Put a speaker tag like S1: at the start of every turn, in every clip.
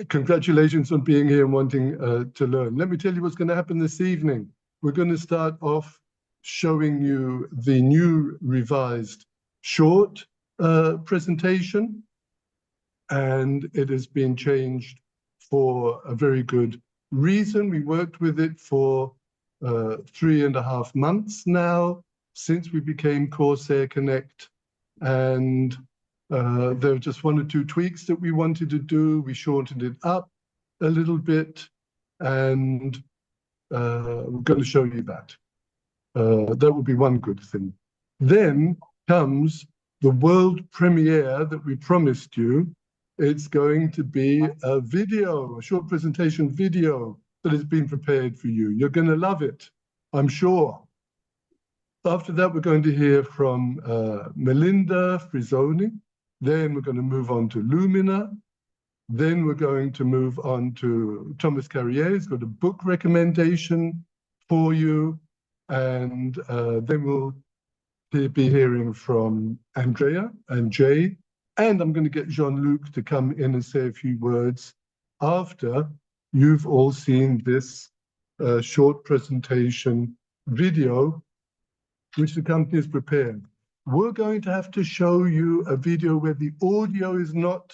S1: Congratulations on being here and wanting to learn. Let me tell you what's going to happen this evening. We're going to start off showing you the new revised short presentation, and it has been changed for a very good reason. We worked with it for 3.5 months now since we became Corsair Connect, and there were just 1 or 2 tweaks that we wanted to do. We shortened it up a little bit, and we're going to show you that. That would be one good thing. Then comes the world premiere that we promised you. It's going to be a video, a short presentation video that has been prepared for you. You're going to love it, I'm sure. After that, we're going to hear from Melinda Frizzoni. Then we're going to move on to Lumina. Then we're going to move on to Thomas Carrier. He's got a book recommendation for you. And then we'll be hearing from Andrea and Jay. And I'm going to get Jean-Luc to come in and say a few words after you've all seen this short presentation video, which the company has prepared. We're going to have to show you a video where the audio is not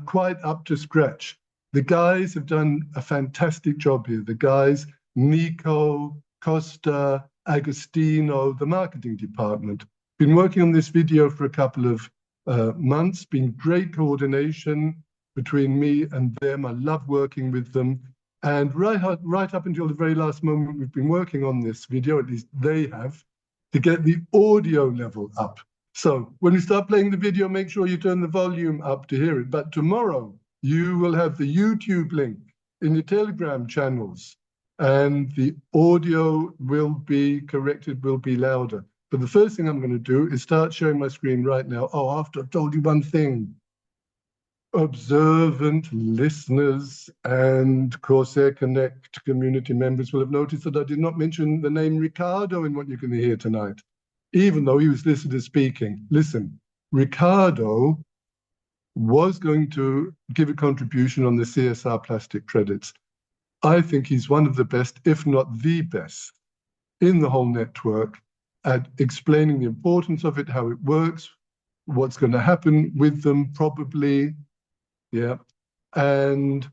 S1: quite up to scratch. The guys have done a fantastic job here. The guys, Nico, Costa, Agostino, the marketing department, been working on this video for a couple of months, been great coordination between me and them. I love working with them. And right up until the very last moment, we've been working on this video, at least they have, to get the audio level up. So when we start playing the video, make sure you turn the volume up to hear it. But tomorrow, you will have the YouTube link in your Telegram channels, and the audio will be corrected, will be louder. But the first thing I'm going to do is start sharing my screen right now. Oh, after I've told you one thing. Observant listeners and Corsair Connect community members will have noticed that I did not mention the name Ricardo in what you're going to hear tonight, even though he was listed as speaking. Listen, Ricardo was going to give a contribution on the CSR plastic credits. I think he's one of the best, if not the best, in the whole network at explaining the importance of it, how it works, what's going to happen with them probably. Yeah. And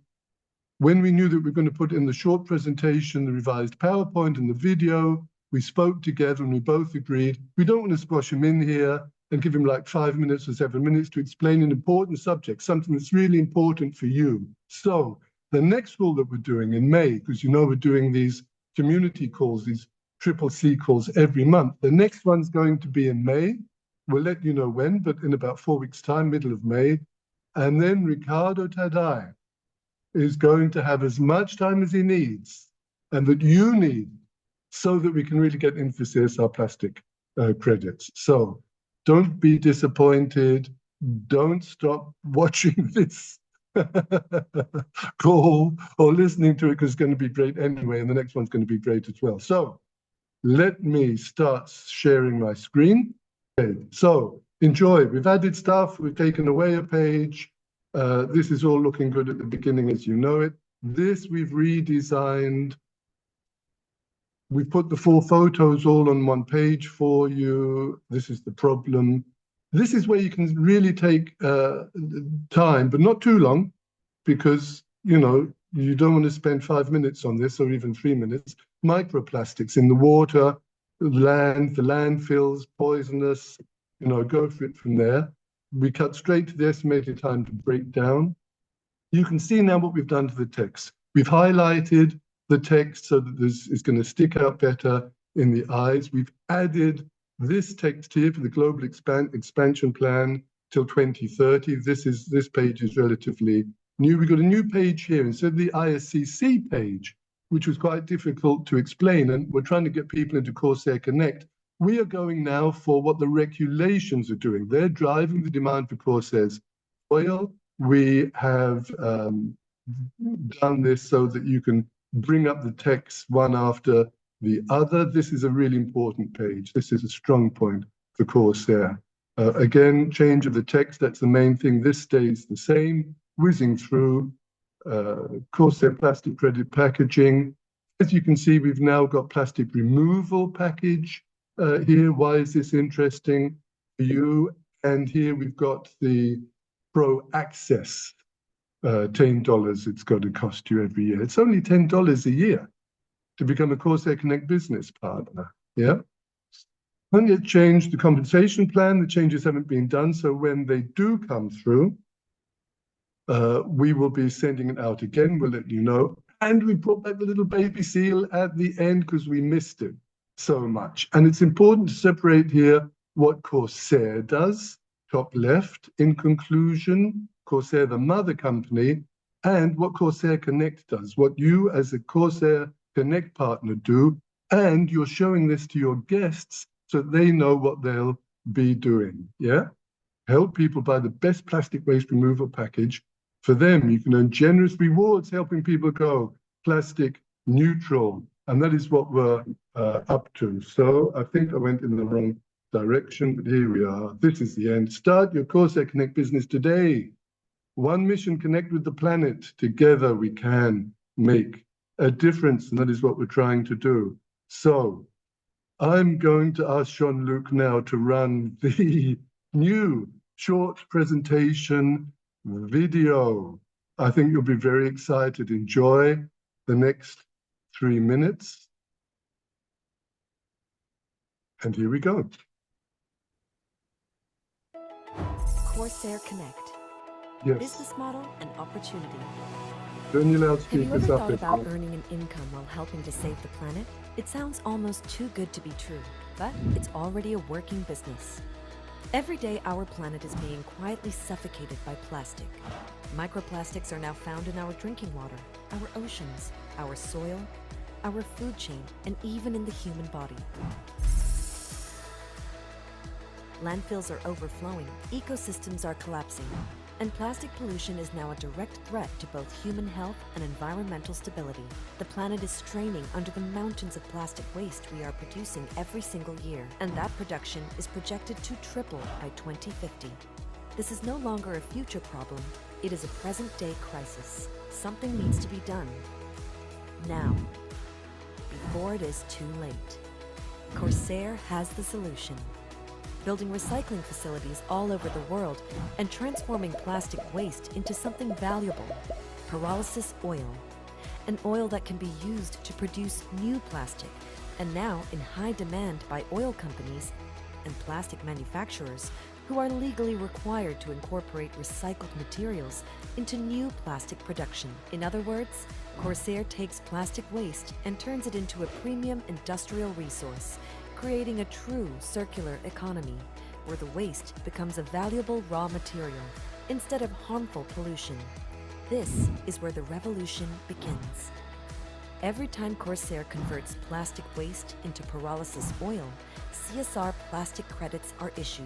S1: when we knew that we were going to put in the short presentation, the revised PowerPoint and the video, we spoke together and we both agreed we don't want to squash him in here and give him like 5 minutes or 7 minutes to explain an important subject, something that's really important for you. So the next call that we're doing in May, because you know we're doing these community calls, these CCC calls every month. The next one's going to be in May. We'll let you know when, but in about 4 weeks' time, middle of May. And then Ricardo Tadai is going to have as much time as he needs and that you need so that we can really get into CSR plastic credits. So don't be disappointed. Don't stop watching this call or listening to it, because it's going to be great anyway, and the next one's going to be great as well. So let me start sharing my screen. Okay, so enjoy. We've added stuff. We've taken away a page. This is all looking good at the beginning, as you know it. This we've redesigned. We've put the 4 photos all on one page for you. This is the problem. This is where you can really take time, but not too long, because, you know, you don't want to spend 5 minutes on this or even 3 minutes. Microplastics in the water, the land, the landfills, poisonous, you know, go for it from there. We cut straight to the estimated time to break down. You can see now what we've done to the text. We've highlighted the text so that this is going to stick out better in the eyes. We've added this text here for the global expansion plan till 2030. This page is relatively new. We've got a new page here instead of the ISCC page, which was quite difficult to explain, and we're trying to get people into Corsair Connect. We are going now for what the regulations are doing. They're driving the demand for Corsair's oil. We have done this so that you can bring up the text one after the other. This is a really important page. This is a strong point for Corsair. Again, change of the text, that's the main thing. This stays the same. whizzing through. Corsair plastic credit packaging. As you can see, we've now got plastic removal package here. Why is this interesting for you? And here we've got the Pro Access, $10 it's got to cost you every year. It's only $10 a year to become a Corsair Connect business partner. Yeah. When it changed the compensation plan, the changes haven't been done. So when they do come through, we will be sending it out again. We'll let you know. And we brought back the little baby seal at the end because we missed it so much. And it's important to separate here what Corsair does, top left, in conclusion, Corsair, the mother company, and what Corsair Connect does, what you as a Corsair Connect partner do. And you're showing this to your guests so they know what they'll be doing. Yeah? Help people buy the best plastic waste removal package. For them, you can earn generous rewards helping people go plastic neutral. And that is what we're up to. So I think I went in the wrong direction, but here we are. This is the end. Start your Corsair Connect business today. One mission, connect with the planet. Together we can make a difference, and that is what we're trying to do. So I'm going to ask Jean-Luc now to run the new short presentation video. I think you'll be very excited. Enjoy the next 3 minutes. And here we go.
S2: Corsair Connect.
S1: Yes.
S2: Business model and opportunity.
S1: Turn your
S2: Have you
S1: loudspeakers
S2: ever
S1: up.
S2: thought about
S1: Everyone.
S2: earning an income while helping to save the planet? It sounds almost too good to be true, but it's already a working business. Every day, our planet is being quietly suffocated by plastic. Microplastics are now found in our drinking water, our oceans, our soil, our food chain, and even in the human body. Landfills are overflowing, ecosystems are collapsing, and plastic pollution is now a direct threat to both human health and environmental stability. The planet is straining under the mountains of plastic waste we are producing every single year, and that production is projected to triple by 2050. This is no longer a future problem, it is a present-day crisis. Something needs to be done now, before it is too late. Corsair has the solution. Building recycling facilities all over the world and transforming plastic waste into something valuable. Pyrolysis oil, an oil that can be used to produce new plastic, and now in high demand by oil companies and plastic manufacturers who are legally required to incorporate recycled materials into new plastic production. In other words, Corsair takes plastic waste and turns it into a premium industrial resource, creating a true circular economy, where the waste becomes a valuable raw material instead of harmful pollution. This is where the revolution begins. Every time Corsair converts plastic waste into pyrolysis oil, CSR plastic credits are issued.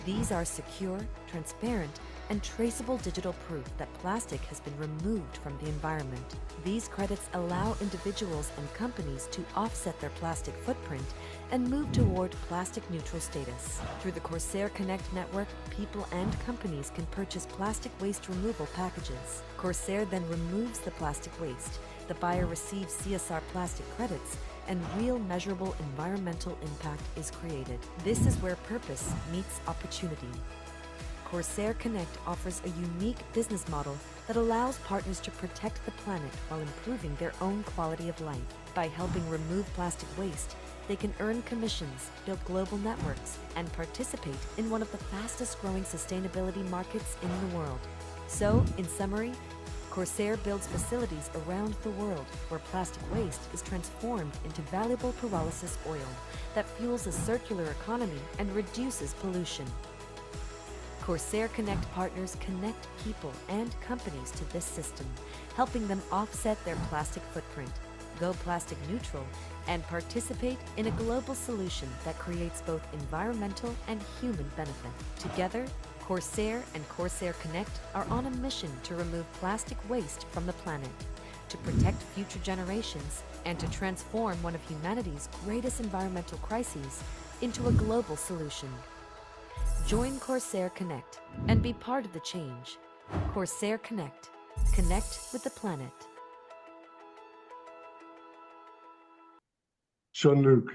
S2: These are secure, transparent, and traceable digital proof that plastic has been removed from the environment. These credits allow individuals and companies to offset their plastic footprint and move toward plastic neutral status. Through the Corsair Connect network, people and companies can purchase plastic waste removal packages. Corsair then removes the plastic waste. The buyer receives CSR plastic credits, and real measurable environmental impact is created. This is where purpose meets opportunity. Corsair Connect offers a unique business model that allows partners to protect the planet while improving their own quality of life. By helping remove plastic waste, they can earn commissions, build global networks, and participate in one of the fastest growing sustainability markets in the world. So, in summary, Corsair builds facilities around the world where plastic waste is transformed into valuable pyrolysis oil that fuels a circular economy and reduces pollution. Corsair Connect partners connect people and companies to this system, helping them offset their plastic footprint, go plastic neutral, and participate in a global solution that creates both environmental and human benefit. Together, Corsair and Corsair Connect are on a mission to remove plastic waste from the planet, to protect future generations, and to transform one of humanity's greatest environmental crises into a global solution. Join Corsair Connect and be part of the change. Corsair Connect. Connect with the planet.
S1: Jean-Luc.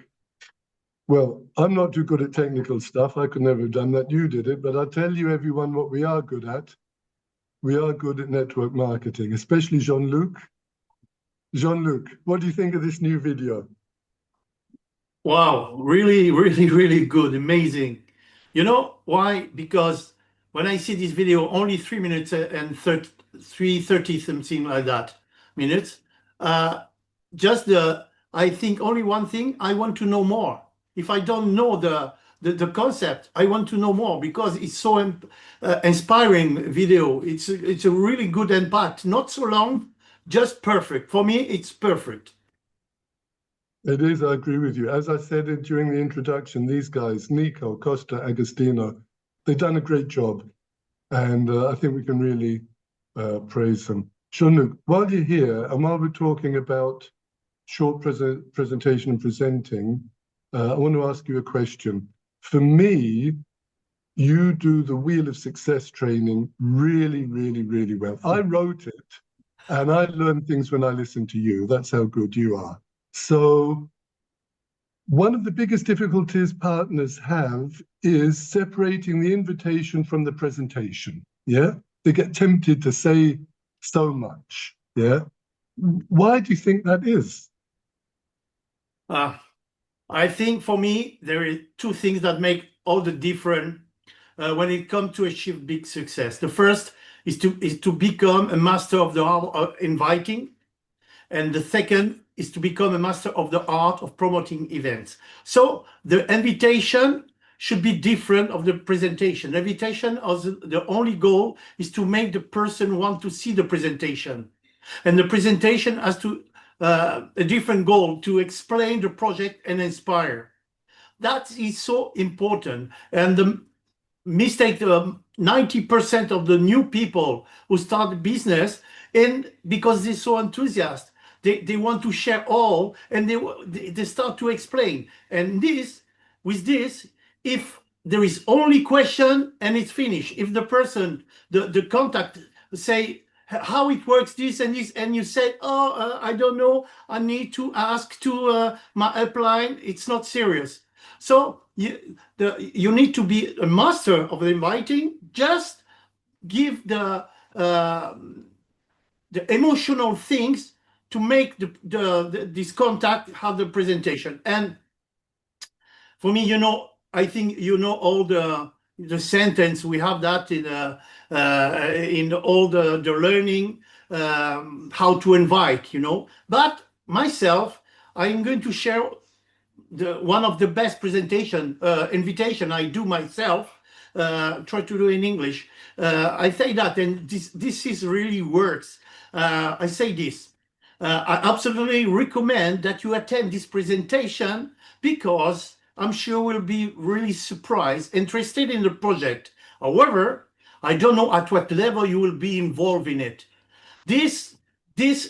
S1: Well, I'm not too good at technical stuff. I could never have done that. You did it. But I'll tell you, everyone, what we are good at. We are good at network marketing, especially Jean-Luc. Jean-Luc, what do you think of this new video?
S3: Wow, really, really, really good, amazing. You know why? Because when I see this video, only 3 minutes and 3:30, something like that minutes, uh, just I think only one thing, I want to know more. If I don't know the concept, I want to know more because it's so inspiring video. It's a really good impact, not so long, just perfect. For me, it's perfect.
S1: It is, I agree with you. As I said it during the introduction, these guys, Nico, Costa, Agostino, they've done a great job. And I think we can really praise them. Jean-Luc, while you're here, and while we're talking about short presentation and presenting, I want to ask you a question. For me, you do the Wheel of Success training really, really, really well. I wrote it, and I learn things when I listen to you. That's how good you are. So one of the biggest difficulties partners have is separating the invitation from the presentation. Yeah, they get tempted to say so much. Yeah, why do you think that is?
S3: I think for me, there are two things that make all the difference when it comes to achieve big success. The first is to become a master of the art of inviting. And the second is to become a master of the art of promoting events. So the invitation should be different of the presentation. The invitation, the only goal is to make the person want to see the presentation. And the presentation has to a different goal to explain the project and inspire. That is so important. And the mistake, 90% of the new people who start a business, and because they're so enthusiastic, they want to share all, and they start to explain. And with this, if there is only question and it's finished, if the person, the contact say how it works, this and this, and you say, oh, I don't know, I need to ask to my upline, it's not serious. So you need to be a master of the inviting. Just give the emotional things to make this contact have the presentation. And for me, I think all the sentence we have that in all the learning how to invite. But myself, I'm going to share one of the best invitation I do myself. Try to do in English. I say that, and this is really works. I say this. I absolutely recommend that you attend this presentation because I'm sure we'll be really surprised, interested in the project. However, I don't know at what level you will be involved in it. This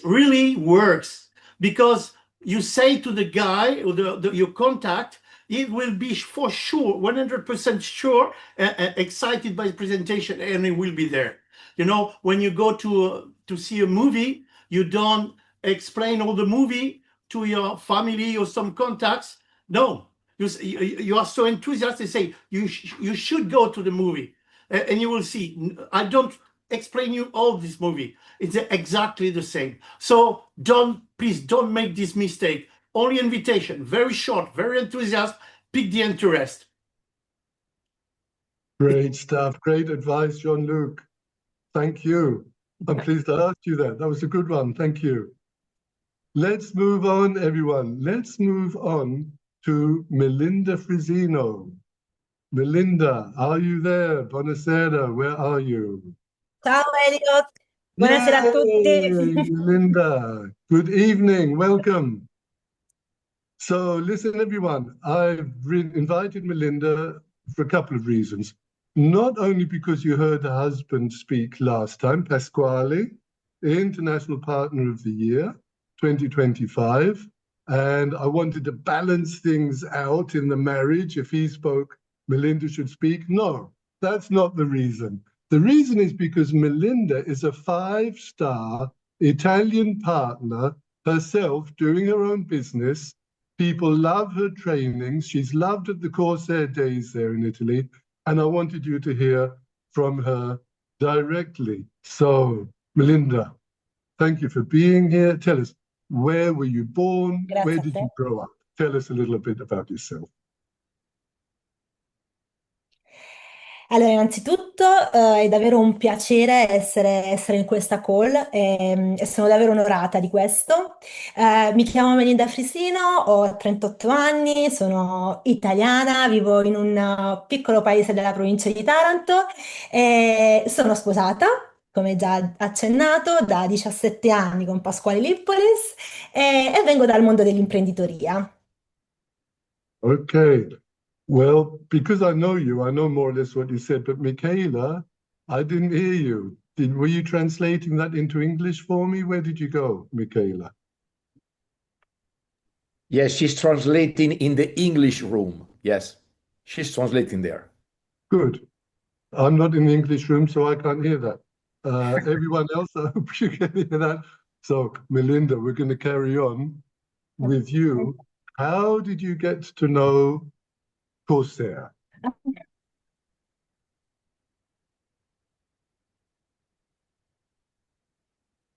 S3: really works because you say to the guy or your contact, it will be for sure, 100% sure, excited by the presentation, and it will be there. When you go to see a movie, you don't explain all the movie to your family or some contacts. No, you are so enthusiastic. Say you should go to the movie, and you will see. I don't explain you all this movie. It's exactly the same. So please don't make this mistake. Only invitation, very short, very enthusiastic, pique the interest.
S1: Great stuff. Great advice, Jean-Luc. Thank you. I'm pleased I asked you that. That was a good one. Thank you. Let's move on, everyone. Let's move on to Melinda Frisino. Melinda, are you there? Buonasera, where are you?
S4: Ciao Elliot, buonasera a tutti.
S1: Melinda, good evening, welcome. So listen, everyone, I've invited Melinda for a couple of reasons. Not only because you heard her husband speak last time, Pasquale, International Partner of the Year, 2025, and I wanted to balance things out in the marriage. If he spoke, Melinda should speak. No, that's not the reason. The reason is because Melinda is a five-star Italian partner herself, doing her own business. People love her trainings. She's loved at the Corsair days there in Italy. And I wanted you to hear from her directly. So, Melinda, thank you for being here. Tell us, where were you born?
S4: Grazie
S1: Where
S4: a
S1: did
S4: te.
S1: you grow up? Tell us a little bit about yourself.
S4: Allora, innanzitutto è davvero un piacere essere in questa call e sono davvero onorata di questo. Mi chiamo Melinda Frisino, ho 38 anni, sono italiana, vivo in un piccolo paese della provincia di Taranto e sono sposata, come già accennato, da 17 anni con Pasquale Lippolis e vengo dal mondo dell'imprenditoria.
S1: Okay. Well, because I know you, I know more or less what you said, but Michaela, I didn't hear you. Were you translating that into English for me? Where did you go, Michaela?
S5: Yes, she's translating in the English room. Yes, she's translating there.
S1: Good. I'm not in the English room, so I can't hear that. Everyone else, I hope you can hear that. So, Melinda, we're going to carry on with you. How did you get to know Corsair?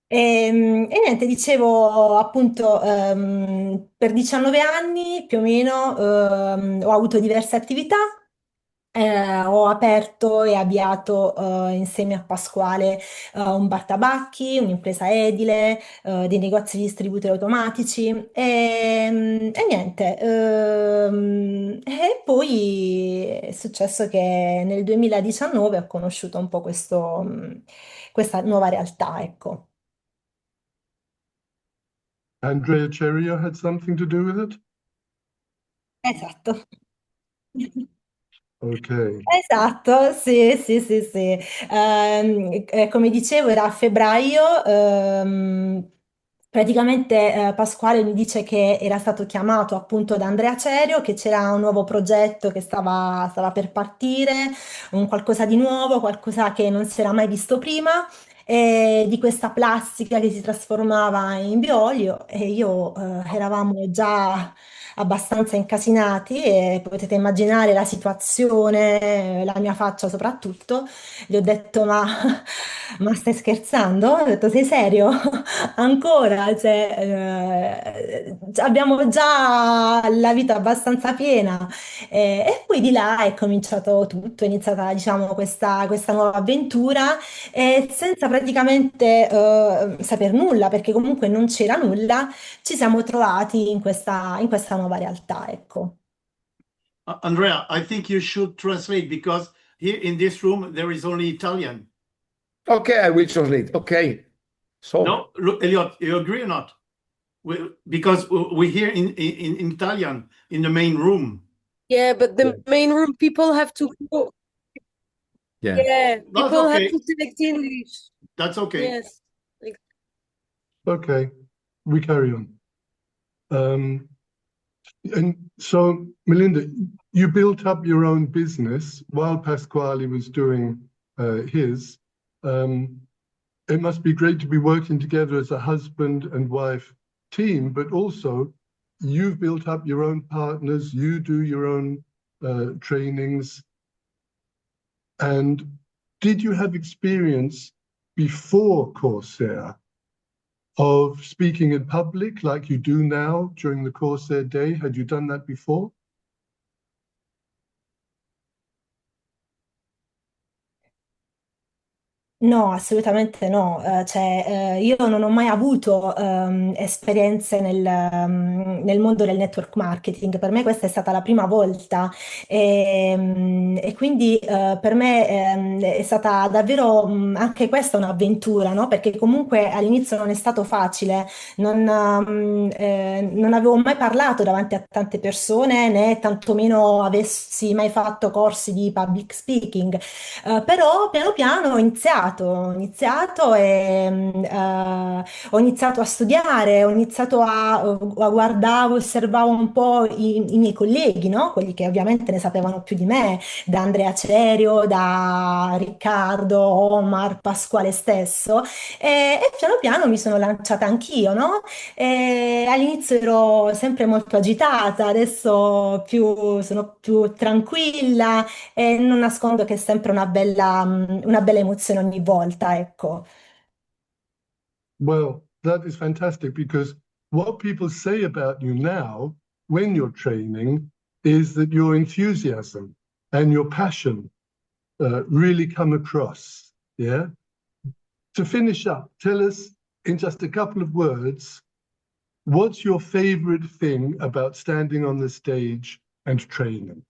S4: E niente, dicevo appunto, per 19 anni più o meno ho avuto diverse attività. Ho aperto e avviato insieme a Pasquale un bar tabacchi, un'impresa edile, dei negozi di distributori automatici e niente. E poi è successo che nel 2019 ho conosciuto un po' questa nuova realtà, ecco.
S1: Andrea Cherio had something to do with it?
S4: Esatto.
S1: Okay.
S4: Esatto, sì, sì, sì, sì. Come dicevo, era a febbraio. Praticamente Pasquale mi dice che era stato chiamato appunto da Andrea Cerio, che c'era un nuovo progetto che stava per partire, un qualcosa di nuovo, qualcosa che non si era mai visto prima, di questa plastica che si trasformava in bioolio e io eravamo già abbastanza incasinati e potete immaginare la situazione, la mia faccia soprattutto. Gli ho detto: ma stai scherzando? Ho detto: sei serio? Ancora? Cioè, abbiamo già la vita abbastanza piena. E poi di là è cominciato tutto, è iniziata, diciamo, questa nuova avventura e senza praticamente saper nulla, perché comunque non c'era nulla, ci siamo trovati in questa nuova realtà, ecco.
S3: Andrea, I think you should translate because here in this room there is only Italian.
S5: Okay, I will translate. Okay. So,
S3: No, look, Elliot, you agree or not? Because we're here in Italian in the main room.
S6: Yeah, but the main room people have to go.
S5: yeah.
S6: Yeah,
S3: That's
S6: people have
S3: okay.
S6: to select English.
S3: That's okay.
S6: Yes.
S1: Okay, we carry on. And so, Melinda, you built up your own business while Pasquale was doing his. It must be great to be working together as a husband and wife team, but also you've built up your own partners, you do your own trainings. And did you have experience before Corsair of speaking in public like you do now during the Corsair day? Had you done that before?
S4: No, assolutamente no. Io non ho mai avuto esperienze nel mondo del network marketing. Per me questa è stata la prima volta e quindi per me è stata davvero anche questa un'avventura, no? Perché comunque all'inizio non è stato facile, non avevo mai parlato davanti a tante persone né tantomeno avessi mai fatto corsi di public speaking. Però piano piano ho iniziato ho iniziato a studiare, ho iniziato a guardavo, osservavo un po' i miei colleghi, no? Quelli che ovviamente ne sapevano più di me, da Andrea Cerio, da Riccardo, Omar, Pasquale stesso, e piano piano mi sono lanciata anch'io, no? E all'inizio ero sempre molto agitata, adesso sono più tranquilla e non nascondo che è sempre una bella emozione ogni volta, ecco.
S1: Well, that is fantastic because what people say about you now when you're training is that your enthusiasm and your passion really come across. Yeah. To finish up, tell us in just a couple of words, what's your favorite thing about standing on the stage and training?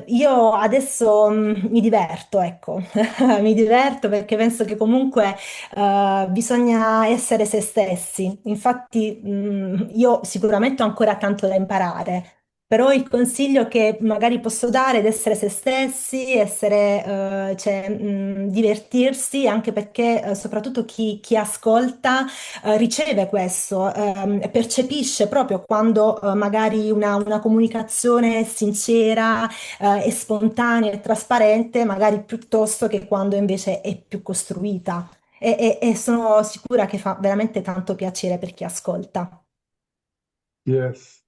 S4: Io adesso mi diverto, ecco, mi diverto perché penso che comunque bisogna essere se stessi. Infatti, io sicuramente ho ancora tanto da imparare, però il consiglio che magari posso dare è di essere se stessi, cioè, divertirsi, anche perché soprattutto chi ascolta riceve questo, percepisce proprio quando magari una comunicazione è sincera è spontanea e trasparente, magari piuttosto che quando invece è più costruita. E sono sicura che fa veramente tanto piacere per chi ascolta.
S1: Yes,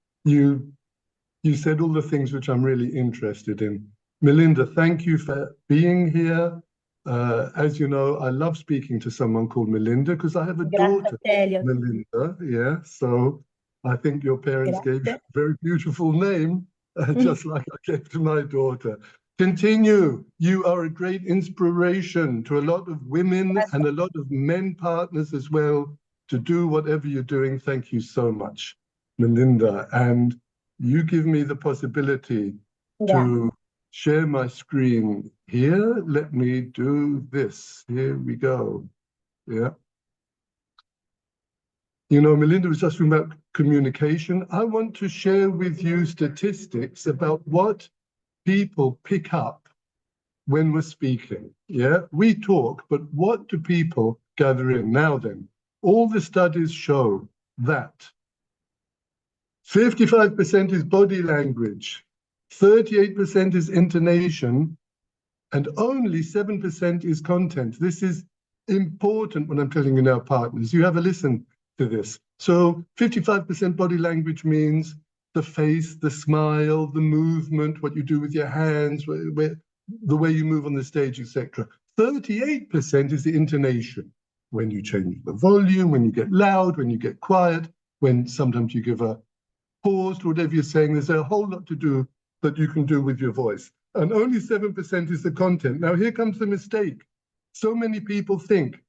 S1: you said all the things which I'm really interested in. Melinda, thank you for being here. As you know, I love speaking to someone called Melinda because I have a
S4: Grazie a
S1: daughter,
S4: te, Elliot.
S1: Melinda. Yeah, so I think your parents gave you
S4: Grazie.
S1: a very beautiful name, just like I gave to my daughter. Continue. You are a great inspiration to a lot of women and a lot of men partners as well to do whatever you're doing. Thank you so much, Melinda. And you give me the possibility
S4: Grazie.
S1: to share my screen here. Let me do this. Here we go. Yeah. You know, Melinda was just talking about communication. I want to share with you statistics about what people pick up when we're speaking. Yeah, we talk, but what do people gather in? Now then, all the studies show that 55% is body language, 38% is intonation, and only 7% is content. This is important when I'm telling you now, partners. You have a listen to this. So 55% body language means the face, the smile, the movement, what you do with your hands, the way you move on the stage, etc. 38% is the intonation. When you change the volume, when you get loud, when you get quiet, when sometimes you give a pause to whatever you're saying. There's a whole lot to do that you can do with your voice. And only 7% is the content. Now, here comes the mistake. So many people think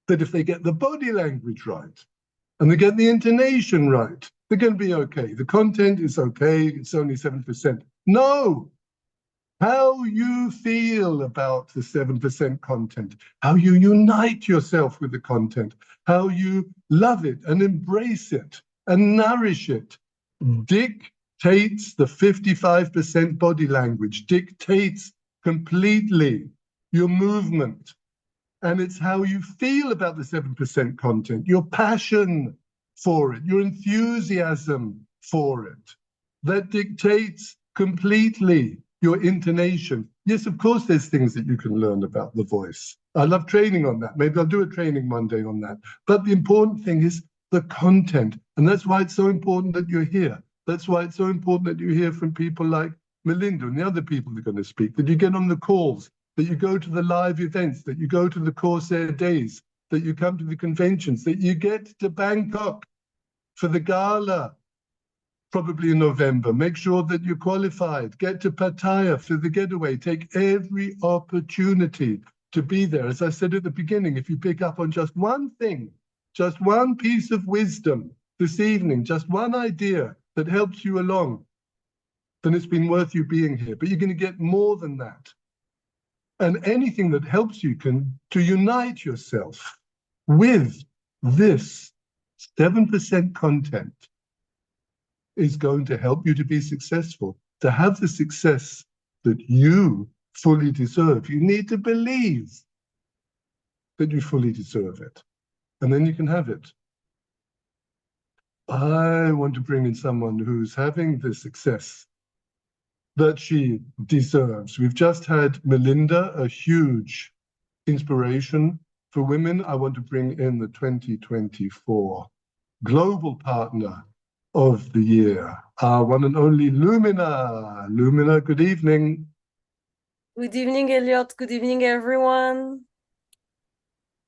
S1: that if they get the body language right and they get the intonation right, they're going to be okay. The content is okay. It's only 7%. No! How you feel about the 7% content, how you unite yourself with the content, how you love it and embrace it and nourish it, dictates the 55% body language, dictates completely your movement. And it's how you feel about the 7% content, your passion for it, your enthusiasm for it, that dictates completely your intonation. Yes, of course, there's things that you can learn about the voice. I love training on that. Maybe I'll do a training one day on that. But the important thing is the content. And that's why it's so important that you're here. That's why it's so important that you hear from people like Melinda and the other people that are going to speak, that you get on the calls, that you go to the live events, that you go to the Corsair days, that you come to the conventions, that you get to Bangkok for the gala, probably in November. Make sure that you're qualified. Get to Pattaya for the getaway. Take every opportunity to be there. As I said at the beginning, if you pick up on just one thing, just one piece of wisdom this evening, just one idea that helps you along, then it's been worth you being here. But you're going to get more than that. And anything that helps you to unite yourself with this 7% content is going to help you to be successful. to have the success that you fully deserve, you need to believe that you fully deserve it. And then you can have it. I want to bring in someone who's having the success that she deserves. We've just had Melinda, a huge inspiration for women. I want to bring in the 2024 Global Partner of the Year, our one and only Lumina. Lumina, good evening.
S6: Good evening, Elliot. Good evening, everyone.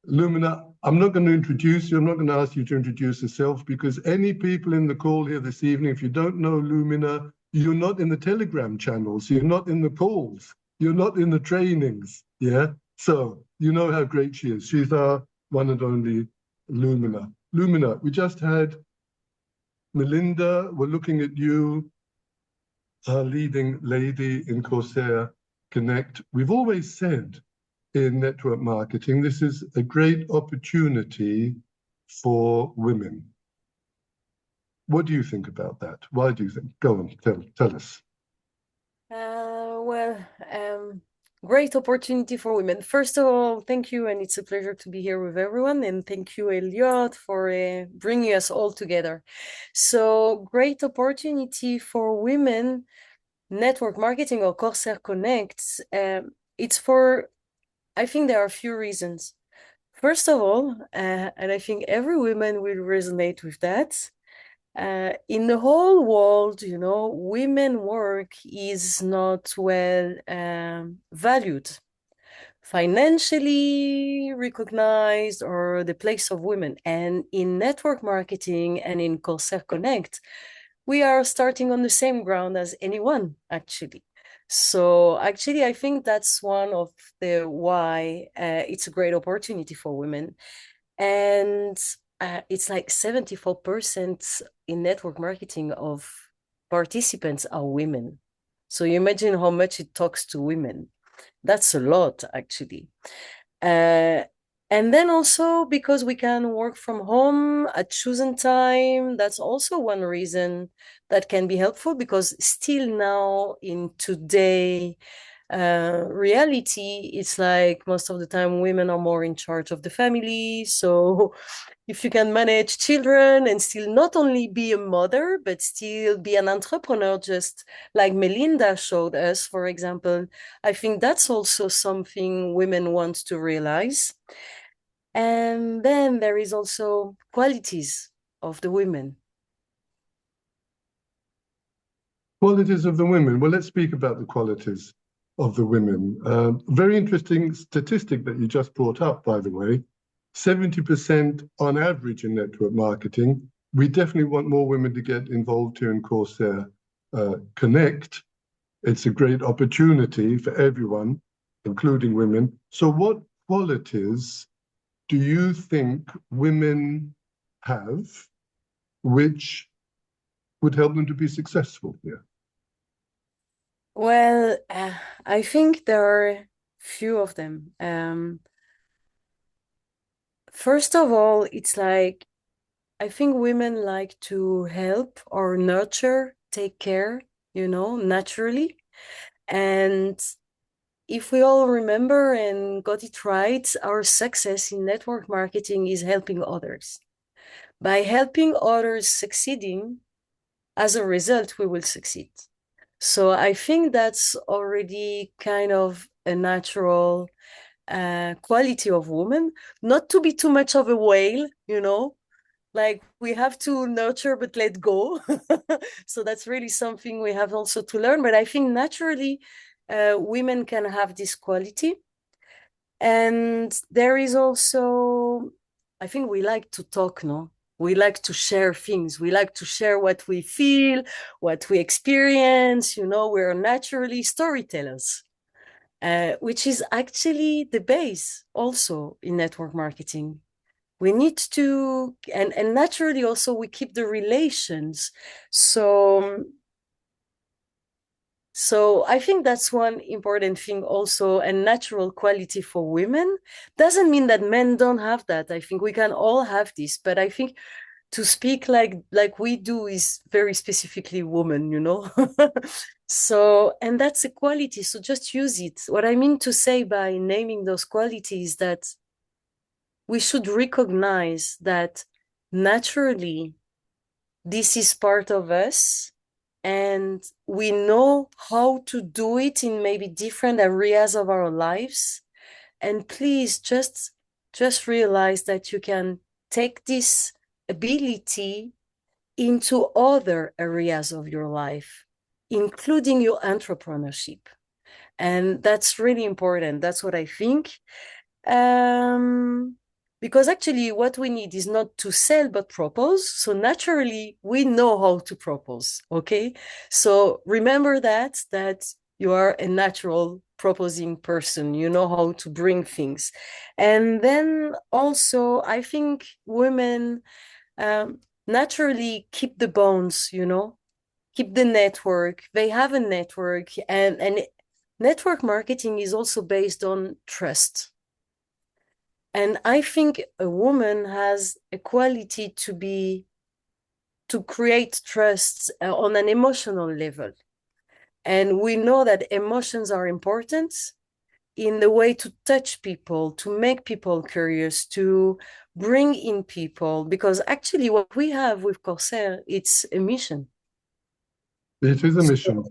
S1: Lumina, I'm not going to introduce you. I'm not going to ask you to introduce yourself, because any people in the call here this evening, if you don't know Lumina, you're not in the Telegram channels, you're not in the calls, you're not in the trainings, yeah? So you know how great she is. She's our one and only Lumina. Lumina, we just had Melinda. We're looking at you, our leading lady in Corsair Connect. We've always said in network marketing, this is a great opportunity for women. What do you think about that? Why do you think? Go on, tell us.
S6: Great opportunity for women. First of all, thank you, and it's a pleasure to be here with everyone. And thank you, Elliot, for bringing us all together. So, great opportunity for women, network marketing or Corsair Connect. It's for, I think there are a few reasons. First of all, and I think every woman will resonate with that, in the whole world, you know, women work is not well valued, financially recognized, or the place of women. And in network marketing and in Corsair Connect, we are starting on the same ground as anyone, actually. So actually, I think that's one of the why it's a great opportunity for women. And it's like 74% in network marketing of participants are women. So you imagine how much it talks to women. That's a lot, actually. And then also because we can work from home at chosen time, that's also one reason that can be helpful, because still now in today reality, it's like most of the time women are more in charge of the family. So if you can manage children and still not only be a mother, but still be an entrepreneur, just like Melinda showed us, for example, I think that's also something women want to realize. And then there is also qualities of the women.
S1: Qualities of the women. Well, let's speak about the qualities of the women. Very interesting statistic that you just brought up, by the way. 70% on average in network marketing. We definitely want more women to get involved here in Corsair Connect. It's a great opportunity for everyone, including women. So what qualities do you think women have which would help them to be successful here?
S6: Well, I think there are few of them. First of all, it's like, I think women like to help or nurture, take care, you know, naturally. And if we all remember and got it right, our success in network marketing is helping others. By helping others succeeding, as a result, we will succeed. So I think that's already kind of a natural quality of woman, not to be too much of a whale, you know, like we have to nurture but let go. So that's really something we have also to learn. But I think naturally women can have this quality. And there is also, I think we like to talk, no? We like to share things. We like to share what we feel, what we experience. You know, we're naturally storytellers, which is actually the base also in network marketing. We need to, and naturally also we keep the relations. So I think that's one important thing also, a natural quality for women. Doesn't mean that men don't have that. I think we can all have this, but I think to speak like we do is very specifically woman, you know. So, and that's a quality, so just use it. What I mean to say by naming those qualities, that we should recognize that naturally this is part of us, and we know how to do it in maybe different areas of our lives. And please just realize that you can take this ability into other areas of your life, including your entrepreneurship. And that's really important. That's what I think. Because actually what we need is not to sell, but propose. So naturally we know how to propose. Okay. So remember that you are a natural proposing person. You know how to bring things. And then also I think women naturally keep the bonds, keep the network. They have a network, and network marketing is also based on trust. And I think a woman has a quality to create trust on an emotional level. And we know that emotions are important in the way to touch people, to make people curious, to bring in people, because actually what we have with Corsair, it's a mission.
S1: It is a
S6: So,
S1: mission.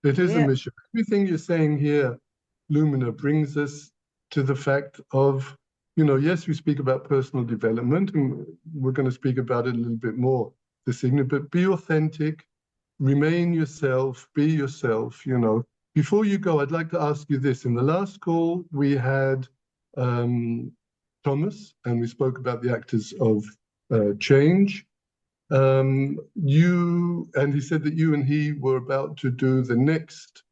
S1: It is a
S6: yeah.
S1: mission. Everything you're saying here, Lumina, brings us to the fact of, yes, we speak about personal development, and we're going to speak about it a little bit more this evening, but be authentic, remain yourself, be yourself. Before you go, I'd like to ask you this. In the last call, we had Thomas, and we spoke about the actors of change. And he said that you and he were about to do the next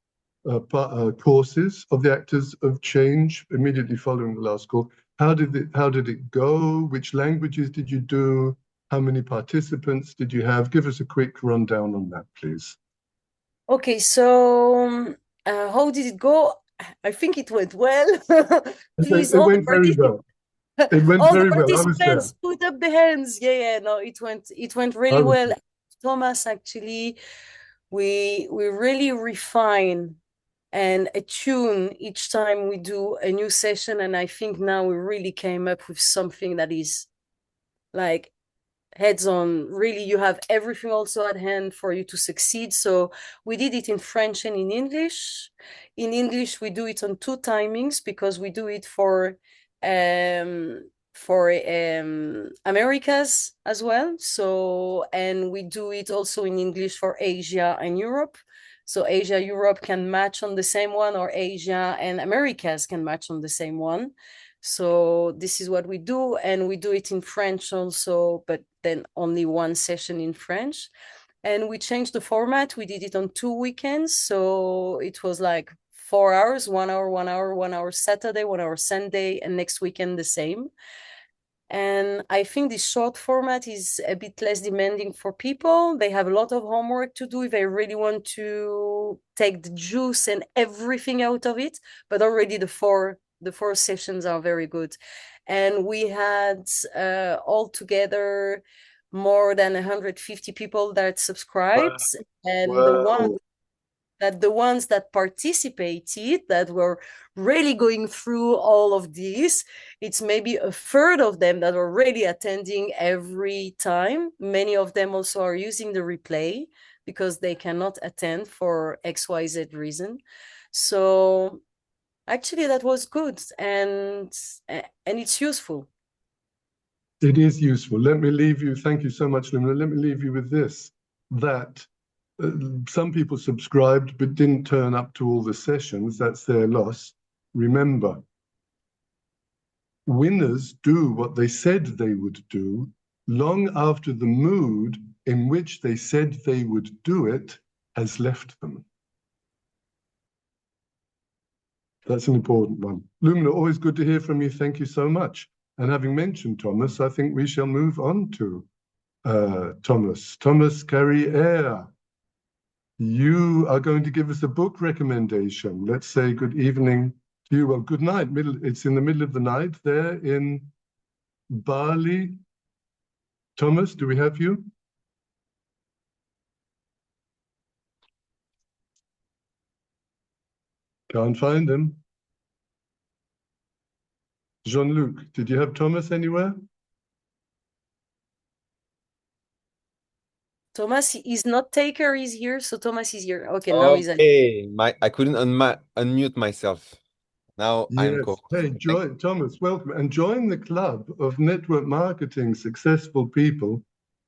S1: courses of the actors of change immediately following the last call. How did it go? Which languages did you do? How many participants did you have? Give us a quick rundown on that, please.
S6: Okay, so how did it go? I think it went well. Please,
S1: It went very well. It went
S6: all the
S1: very well. I was there.
S6: participants put up the hands. Yeah, no, it went
S1: I
S6: really
S1: was
S6: well. Thomas, actually, we really refine and attune each time we do a new session, and I think now we really came up with something that is like heads on. Really, you have everything also at hand for you to succeed. So we did it in French and in English. In English we do it on two timings, because we do it for Americas as well. So, and we do it also in English for Asia and Europe. So Asia, Europe can match on the same one, or Asia and Americas can match on the same one. So this is what we do, and we do it in French also, but then only one session in French. And we changed the format. We did it on 2 weekends. So it was like 4 hours, 1 hour, 1 hour, 1 hour Saturday, 1 hour Sunday, and next weekend the same. And I think this short format is a bit less demanding for people. They have a lot of homework to do if they really want to take the juice and everything out of it. But already the four sessions are very good. And we had altogether more than 150 people that subscribed. And
S1: Wow.
S6: the ones that participated, that were really going through all of these, it's maybe a third of them that are really attending every time. Many of them also are using the replay because they cannot attend for XYZ reason. So actually that was good, and it's useful.
S1: It is useful. Let me leave you. Thank you so much, Lumina. Let me leave you with this, that some people subscribed but didn't turn up to all the sessions. That's their loss. Remember, winners do what they said they would do long after the mood in which they said they would do it has left them. That's an important one. Lumina, always good to hear from you. Thank you so much. And having mentioned Thomas, I think we shall move on to Thomas Carrière. You are going to give us a book recommendation. Let's say good evening to you. Well, good night. It's in the middle of the night there in Bali. Thomas, do we have you? Can't find him. Jean-Luc, did you have Thomas anywhere?
S6: Thomas is not Taker is here, so Thomas is here. Okay, now he's
S7: Okay, I couldn't unmute myself. Now I'm
S1: Yes.
S7: co.
S1: Hey, Thomas, welcome. And join the club of network marketing successful people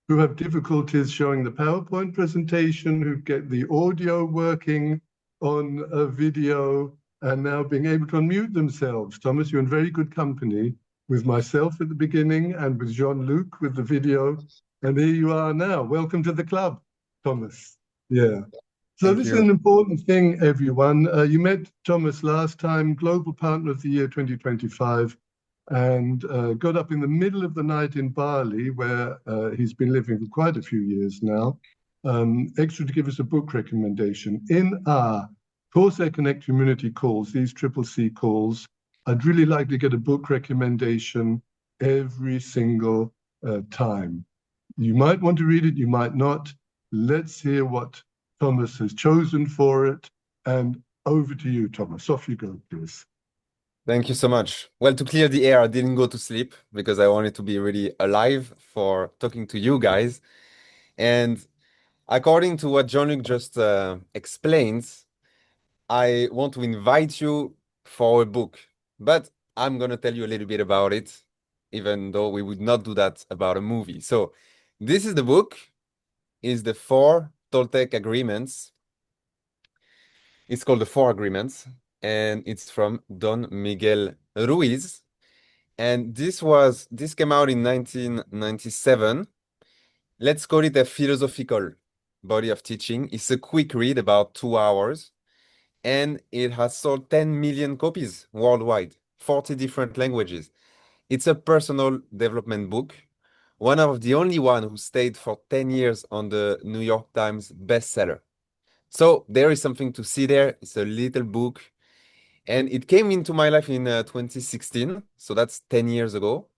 S1: who have difficulties showing the PowerPoint presentation, who get the audio working on a video, and now being able to unmute themselves. Thomas, you're in very good company with myself at the beginning and with Jean-Luc with the video. And here you are now. Welcome to the club, Thomas. Yeah. So
S7: Thank
S1: this is
S7: you.
S1: an important thing, everyone. You met Thomas last time, Global Partner of the Year 2025, and got up in the middle of the night in Bali, where he's been living for quite a few years now, extra to give us a book recommendation. In our Corsair Connect community calls, these CCC calls, I'd really like to get a book recommendation every single time. You might want to read it, you might not. Let's hear what Thomas has chosen for it. And over to you, Thomas. Off you go, please.
S7: Thank you so much. Well, to clear the air, I didn't go to sleep because I wanted to be really alive for talking to you guys. And according to what Jean-Luc just explains, I want to invite you for a book, but I'm going to tell you a little bit about it, even though we would not do that about a movie. So this is the book, is the Four Toltec Agreements. It's called the Four Agreements, and it's from Don Miguel Ruiz. And this came out in 1997. Let's call it a philosophical body of teaching. It's a quick read, about 2 hours, and it has sold 10 million copies worldwide, 40 different languages. It's a personal development book, one of the only one who stayed for 10 years on the New York Times bestseller. So there is something to see there. It's a little book, and it came into my life in 2016. So that's 10 years ago,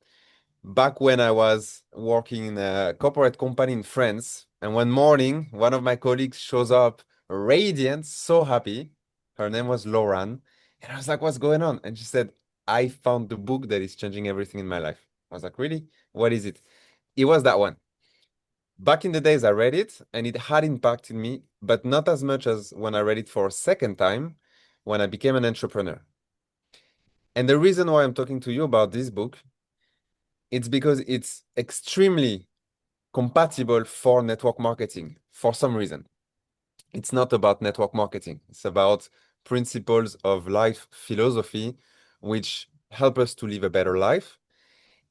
S7: back when I was working in a corporate company in France. And one morning, one of my colleagues shows up radiant, so happy. Her name was Lauren. And I was like, what's going on? And she said, I found the book that is changing everything in my life. I was like, really? What is it? It was that one. Back in the days, I read it and it had impacted me, but not as much as when I read it for a second time when I became an entrepreneur. And the reason why I'm talking to you about this book, it's because it's extremely compatible for network marketing for some reason. It's not about network marketing. It's about principles of life philosophy, which help us to live a better life.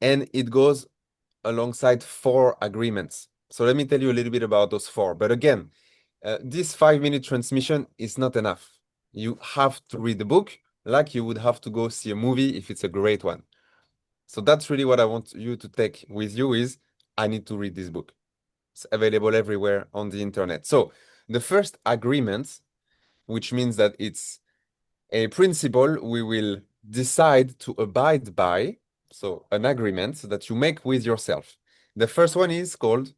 S7: And it goes alongside 4 agreements. So let me tell you a little bit about those 4. But again, this 5-minute transmission is not enough. You have to read the book like you would have to go see a movie if it's a great one. So that's really what I want you to take with you is, I need to read this book. It's available everywhere on the internet. So the first agreement, which means that it's a principle we will decide to abide by. So an agreement that you make with yourself. The first one is called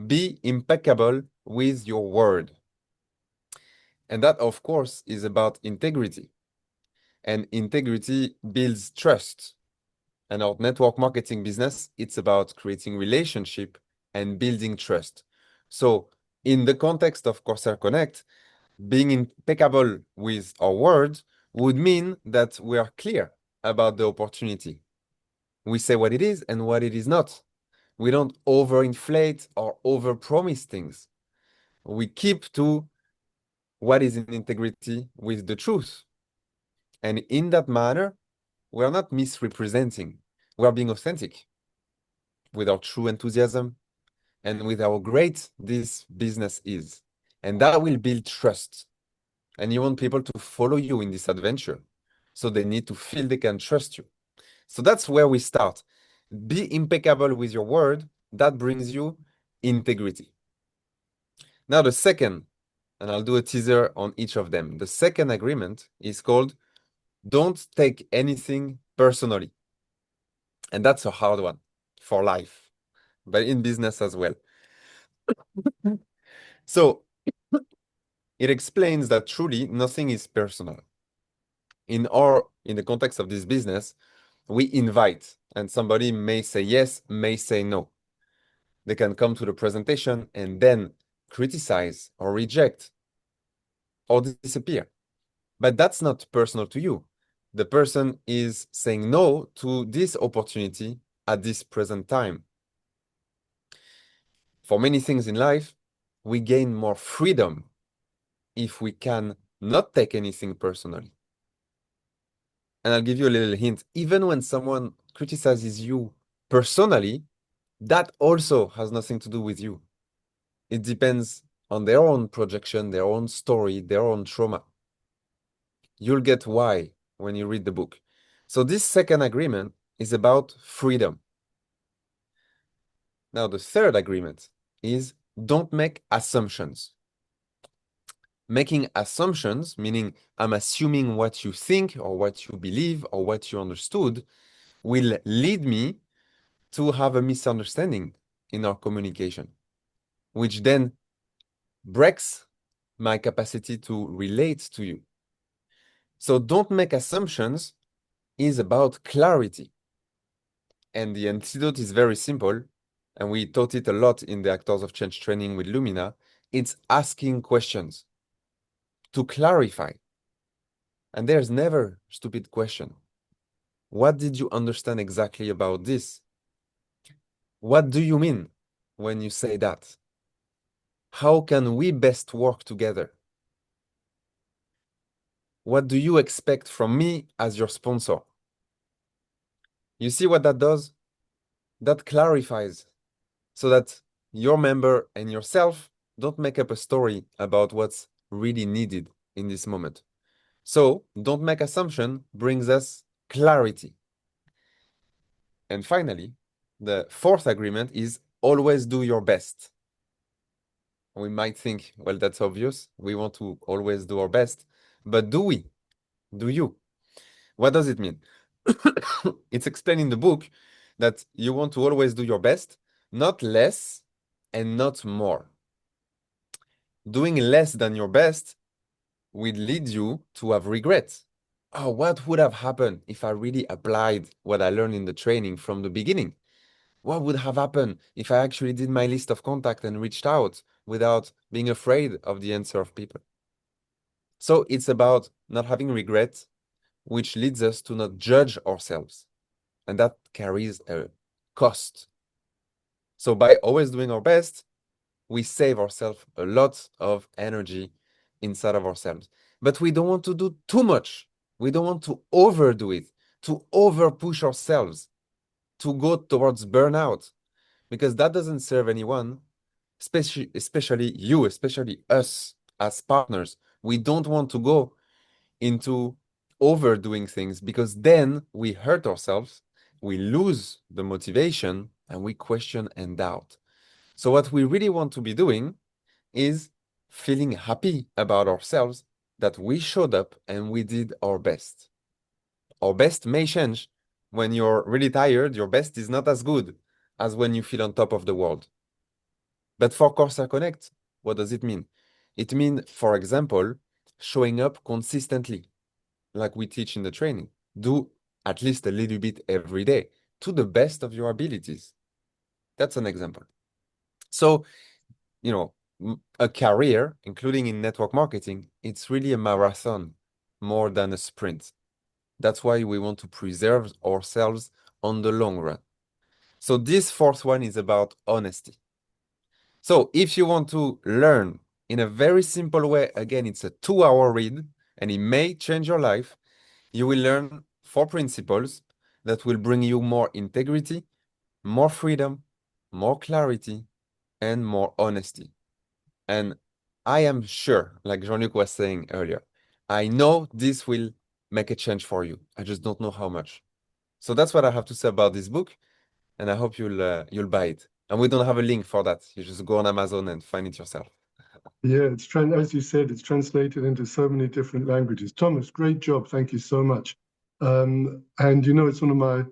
S7: be impeccable with your word. And that, of course, is about integrity. And integrity builds trust. And our network marketing business, it's about creating relationship and building trust. So in the context of Corsair Connect, being impeccable with our word would mean that we are clear about the opportunity. We say what it is and what it is not. We don't overinflate or overpromise things. We keep to what is in integrity with the truth. And in that manner, we are not misrepresenting. We are being authentic with our true enthusiasm and with how great this business is. And that will build trust. And you want people to follow you in this adventure. So they need to feel they can trust you. So that's where we start. Be impeccable with your word. That brings you integrity. Now the second, and I'll do a teaser on each of them. The second agreement is called don't take anything personally. And that's a hard one for life, but in business as well. So it explains that truly nothing is personal. In the context of this business, we invite, and somebody may say yes, may say no. They can come to the presentation and then criticize or reject or disappear. But that's not personal to you. The person is saying no to this opportunity at this present time. For many things in life, we gain more freedom if we can not take anything personally. And I'll give you a little hint. Even when someone criticizes you personally, that also has nothing to do with you. It depends on their own projection, their own story, their own trauma. You'll get why when you read the book. So this second agreement is about freedom. Now, the third agreement is don't make assumptions. Making assumptions, meaning I'm assuming what you think or what you believe or what you understood, will lead me to have a misunderstanding in our communication, which then breaks my capacity to relate to you. So don't make assumptions is about clarity. And the antidote is very simple, and we taught it a lot in the Actors of Change training with Lumina. It's asking questions to clarify. And there's never stupid question. What did you understand exactly about this? What do you mean when you say that? How can we best work together? What do you expect from me as your sponsor? You see what that does? That clarifies so that your member and yourself don't make up a story about what's really needed in this moment. So don't make assumption brings us clarity. And finally, the fourth agreement is always do your best. We might think, well, that's obvious. We want to always do our best. But do we? Do you? What does it mean? It's explained in the book that you want to always do your best, not less and not more. Doing less than your best will lead you to have regrets. Oh, what would have happened if I really applied what I learned in the training from the beginning? What would have happened if I actually did my list of contact and reached out without being afraid of the answer of people? So it's about not having regrets, which leads us to not judge ourselves. And that carries a cost. So by always doing our best, we save ourselves a lot of energy inside of ourselves. But we don't want to do too much. We don't want to overdo it, to overpush ourselves, to go towards burnout, because that doesn't serve anyone, especially you, especially us as partners. We don't want to go into overdoing things because then we hurt ourselves, we lose the motivation, and we question and doubt. So what we really want to be doing is feeling happy about ourselves that we showed up and we did our best. Our best may change. When you're really tired, your best is not as good as when you feel on top of the world. But for Corsair Connect, what does it mean? It means, for example, showing up consistently, like we teach in the training. Do at least a little bit every day to the best of your abilities. That's an example. So, you know, a career, including in network marketing, it's really a marathon more than a sprint. That's why we want to preserve ourselves on the long run. So this fourth one is about honesty. So if you want to learn in a very simple way, again, it's a 2-hour read and it may change your life. You will learn 4 principles that will bring you more integrity, more freedom, more clarity, and more honesty. And I am sure, like Jean-Luc was saying earlier, I know this will make a change for you. I just don't know how much. So that's what I have to say about this book, and I hope you'll buy it. And we don't have a link for that. You just go on Amazon and find it yourself.
S1: Yeah, as you said, it's translated into so many different languages. Thomas, great job. Thank you so much. And you know, it's one of my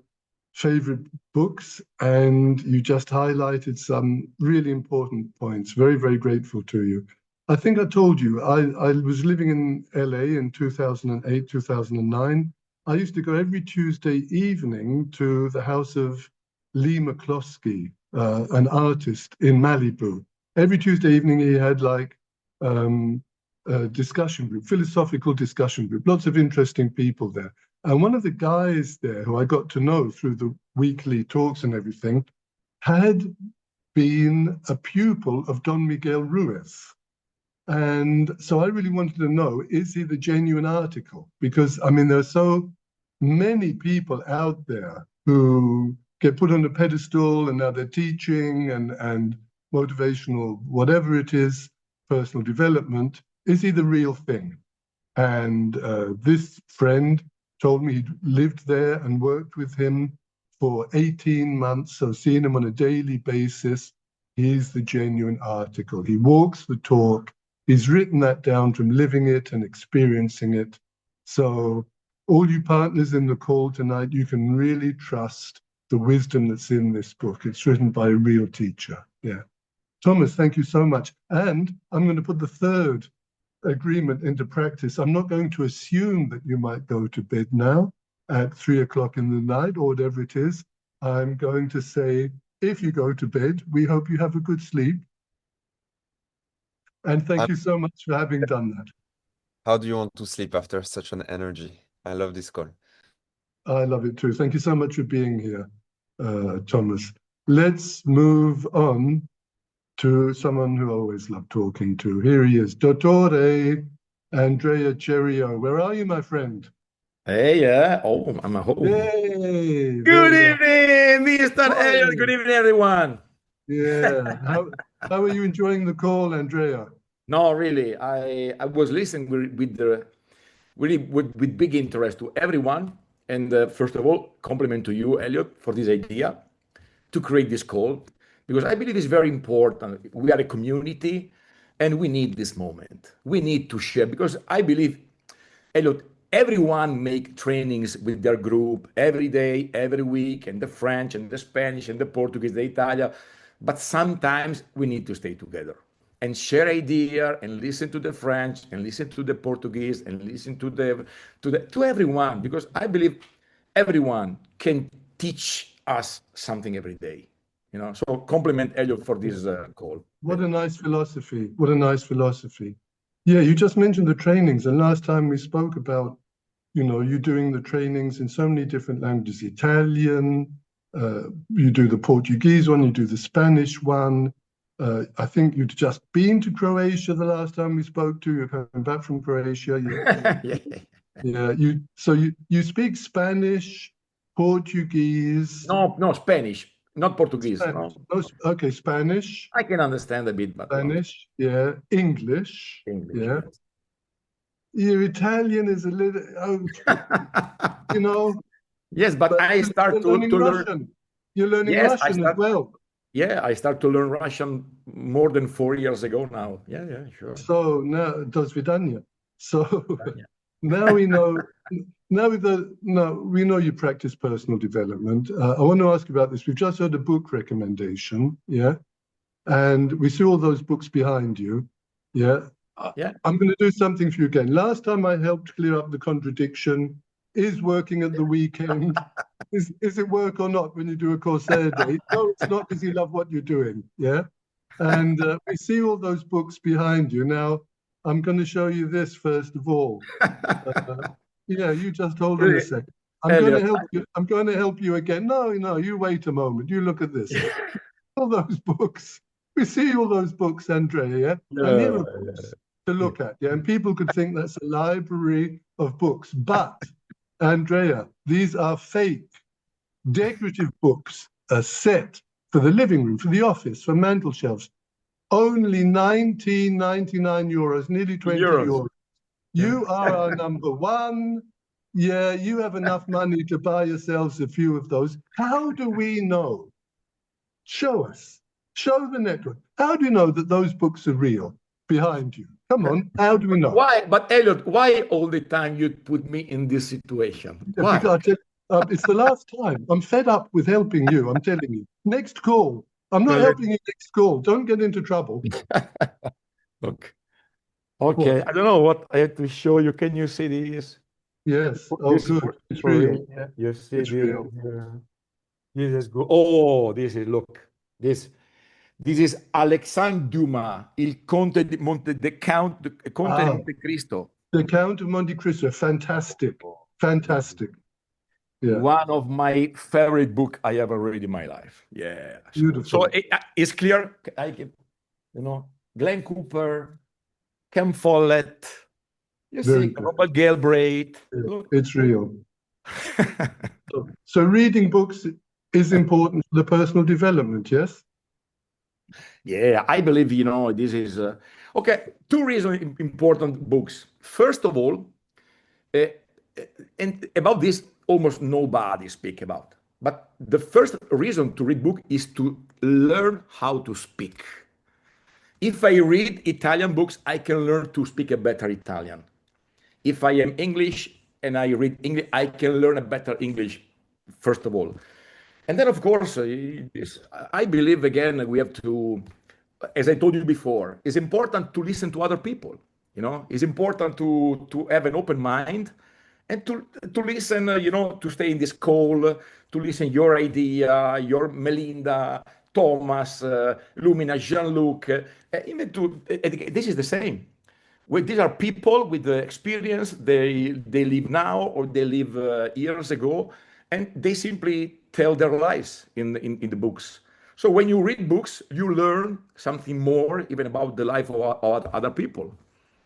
S1: favorite books, and you just highlighted some really important points. Very, very grateful to you. I think I told you, I was living in LA in 2008, 2009. I used to go every Tuesday evening to the house of Lee McCloskey, an artist in Malibu. Every Tuesday evening, he had like a discussion group, philosophical discussion group, lots of interesting people there. And one of the guys there who I got to know through the weekly talks and everything had been a pupil of Don Miguel Ruiz. And so I really wanted to know, is he the genuine article? Because, I mean, there are so many people out there who get put on a pedestal and now they're teaching and motivational, whatever it is, personal development. Is he the real thing? And this friend told me he'd lived there and worked with him for 18 months, so seeing him on a daily basis. He's the genuine article. He walks the talk. He's written that down from living it and experiencing it. So all you partners in the call tonight, you can really trust the wisdom that's in this book. It's written by a real teacher. Yeah. Thomas, thank you so much. And I'm going to put the third agreement into practice. I'm not going to assume that you might go to bed now at 3 o'clock in the night or whatever it is. I'm going to say, if you go to bed, we hope you have a good sleep. And thank you so much for having done that.
S7: How do you want to sleep after such an energy? I love this call.
S1: I love it too. Thank you so much for being here, Thomas. Let's move on to someone who I always love talking to. Here he is, Dottore Andrea Cerio. Where are you, my friend?
S8: Hey, yeah. Oh, I'm at home.
S1: Yay!
S8: Good
S1: There
S8: evening, Mr.
S1: Hi.
S8: Elliot. Good evening, everyone.
S1: Yeah. How are you enjoying the call, Andrea?
S8: No, really, I was listening with big interest to everyone. And first of all, compliment to you, Elliot, for this idea to create this call, because I believe it's very important. We are a community and we need this moment. We need to share, because I believe, Elliot, everyone make trainings with their group every day, every week, and the French and the Spanish and the Portuguese, the Italian. But sometimes we need to stay together and share idea and listen to the French and listen to the Portuguese and listen to everyone, because I believe everyone can teach us something every day. You know, so compliment Elliot for this call.
S1: What a nice philosophy. What a nice philosophy. Yeah, you just mentioned the trainings, and last time we spoke about, you doing the trainings in so many different languages, Italian, you do the Portuguese one, you do the Spanish one. I think you'd just been to Croatia the last time we spoke to you. You're coming back from Croatia. Yeah. You speak Spanish, Portuguese.
S8: No, Spanish, not Portuguese.
S1: Spanish.
S8: No.
S1: Okay, Spanish.
S8: I can understand a bit, but
S1: Spanish, yeah. English. Yeah.
S8: Yes.
S1: Your Italian is a little,
S8: Yes, but I start to learn.
S1: Russian. You're learning Russian as well.
S8: Yeah, I start to learn Russian more than 4 years ago now. Yeah, sure.
S1: So now, do svidaniya. So now we know. We know you practice personal development. I want to ask you about this. We've just heard a book recommendation, yeah, and we see all those books behind you, yeah. I'm going to do something for you again. Last time I helped clear up the contradiction. Is working at the weekend, is it work or not when you do a Corsair day? No, it's not, because you love what you're doing, yeah? And we see all those books behind you. Now, I'm going to show you this first of all. Yeah, you just hold on a second. I'm going to help you again. No, you wait a moment. You look at this. All those books. We see all those books, Andrea, yeah? And here are books to look at, yeah? And people could think that's a library of books, but Andrea, these are fake, decorative books, a set for the living room, for the office, for mantel shelves. Only 19.99 euros, nearly 20 euros. You are our number one. Yeah, you have enough money to buy yourselves a few of those. How do we know? Show us. Show the network. How do you know that those books are real behind you? Come on, how do we know?
S8: Why? But Elliot, why all the time you put me in this situation? Why?
S1: Because it's the last time. I'm fed up with helping you, I'm telling you. Next call. I'm not helping you next call. Don't get into trouble.
S8: Look, Okay,
S1: What?
S8: I don't know what I have to show you. Can you see this?
S1: Yes. Oh,
S8: This
S1: good. It's
S8: for
S1: real.
S8: real. Yeah, you see
S1: It's
S8: this.
S1: real.
S8: This is good. Oh, this is look. This this is Alexandre Dumas, Il Conte di Monte, the Count, the Conte di
S1: Ah,
S8: Monte Cristo.
S1: The Count of Monte Cristo. Fantastic.
S8: Oh,
S1: Fantastic. Yeah.
S8: one of my favorite book I ever read in my life. Yeah. So
S1: Beautiful.
S8: it's clear. I can, Glenn Cooper, Ken Follett. You
S1: Very
S8: see,
S1: good.
S8: Robert Galbraith.
S1: Yeah,
S8: Look.
S1: it's real. So reading books is important for the personal development, yes?
S8: Yeah, I believe, this is okay. Two reasons important books. First of all, uh, and about this, almost nobody speak about. But the first reason to read book is to learn how to speak. If I read Italian books, I can learn to speak a better Italian. If I am English and I read English, I can learn a better English, first of all. And then, of course, I believe again we have to, as I told you before, it's important to listen to other people. It's important to have an open mind and to listen. To stay in this call, to listen your idea, your Melinda, Thomas, Lumina, Jean-Luc, even to this is the same. These are people with the experience. They live now or they live years ago, and they simply tell their lives in the books. So when you read books, you learn something more even about the life of other people.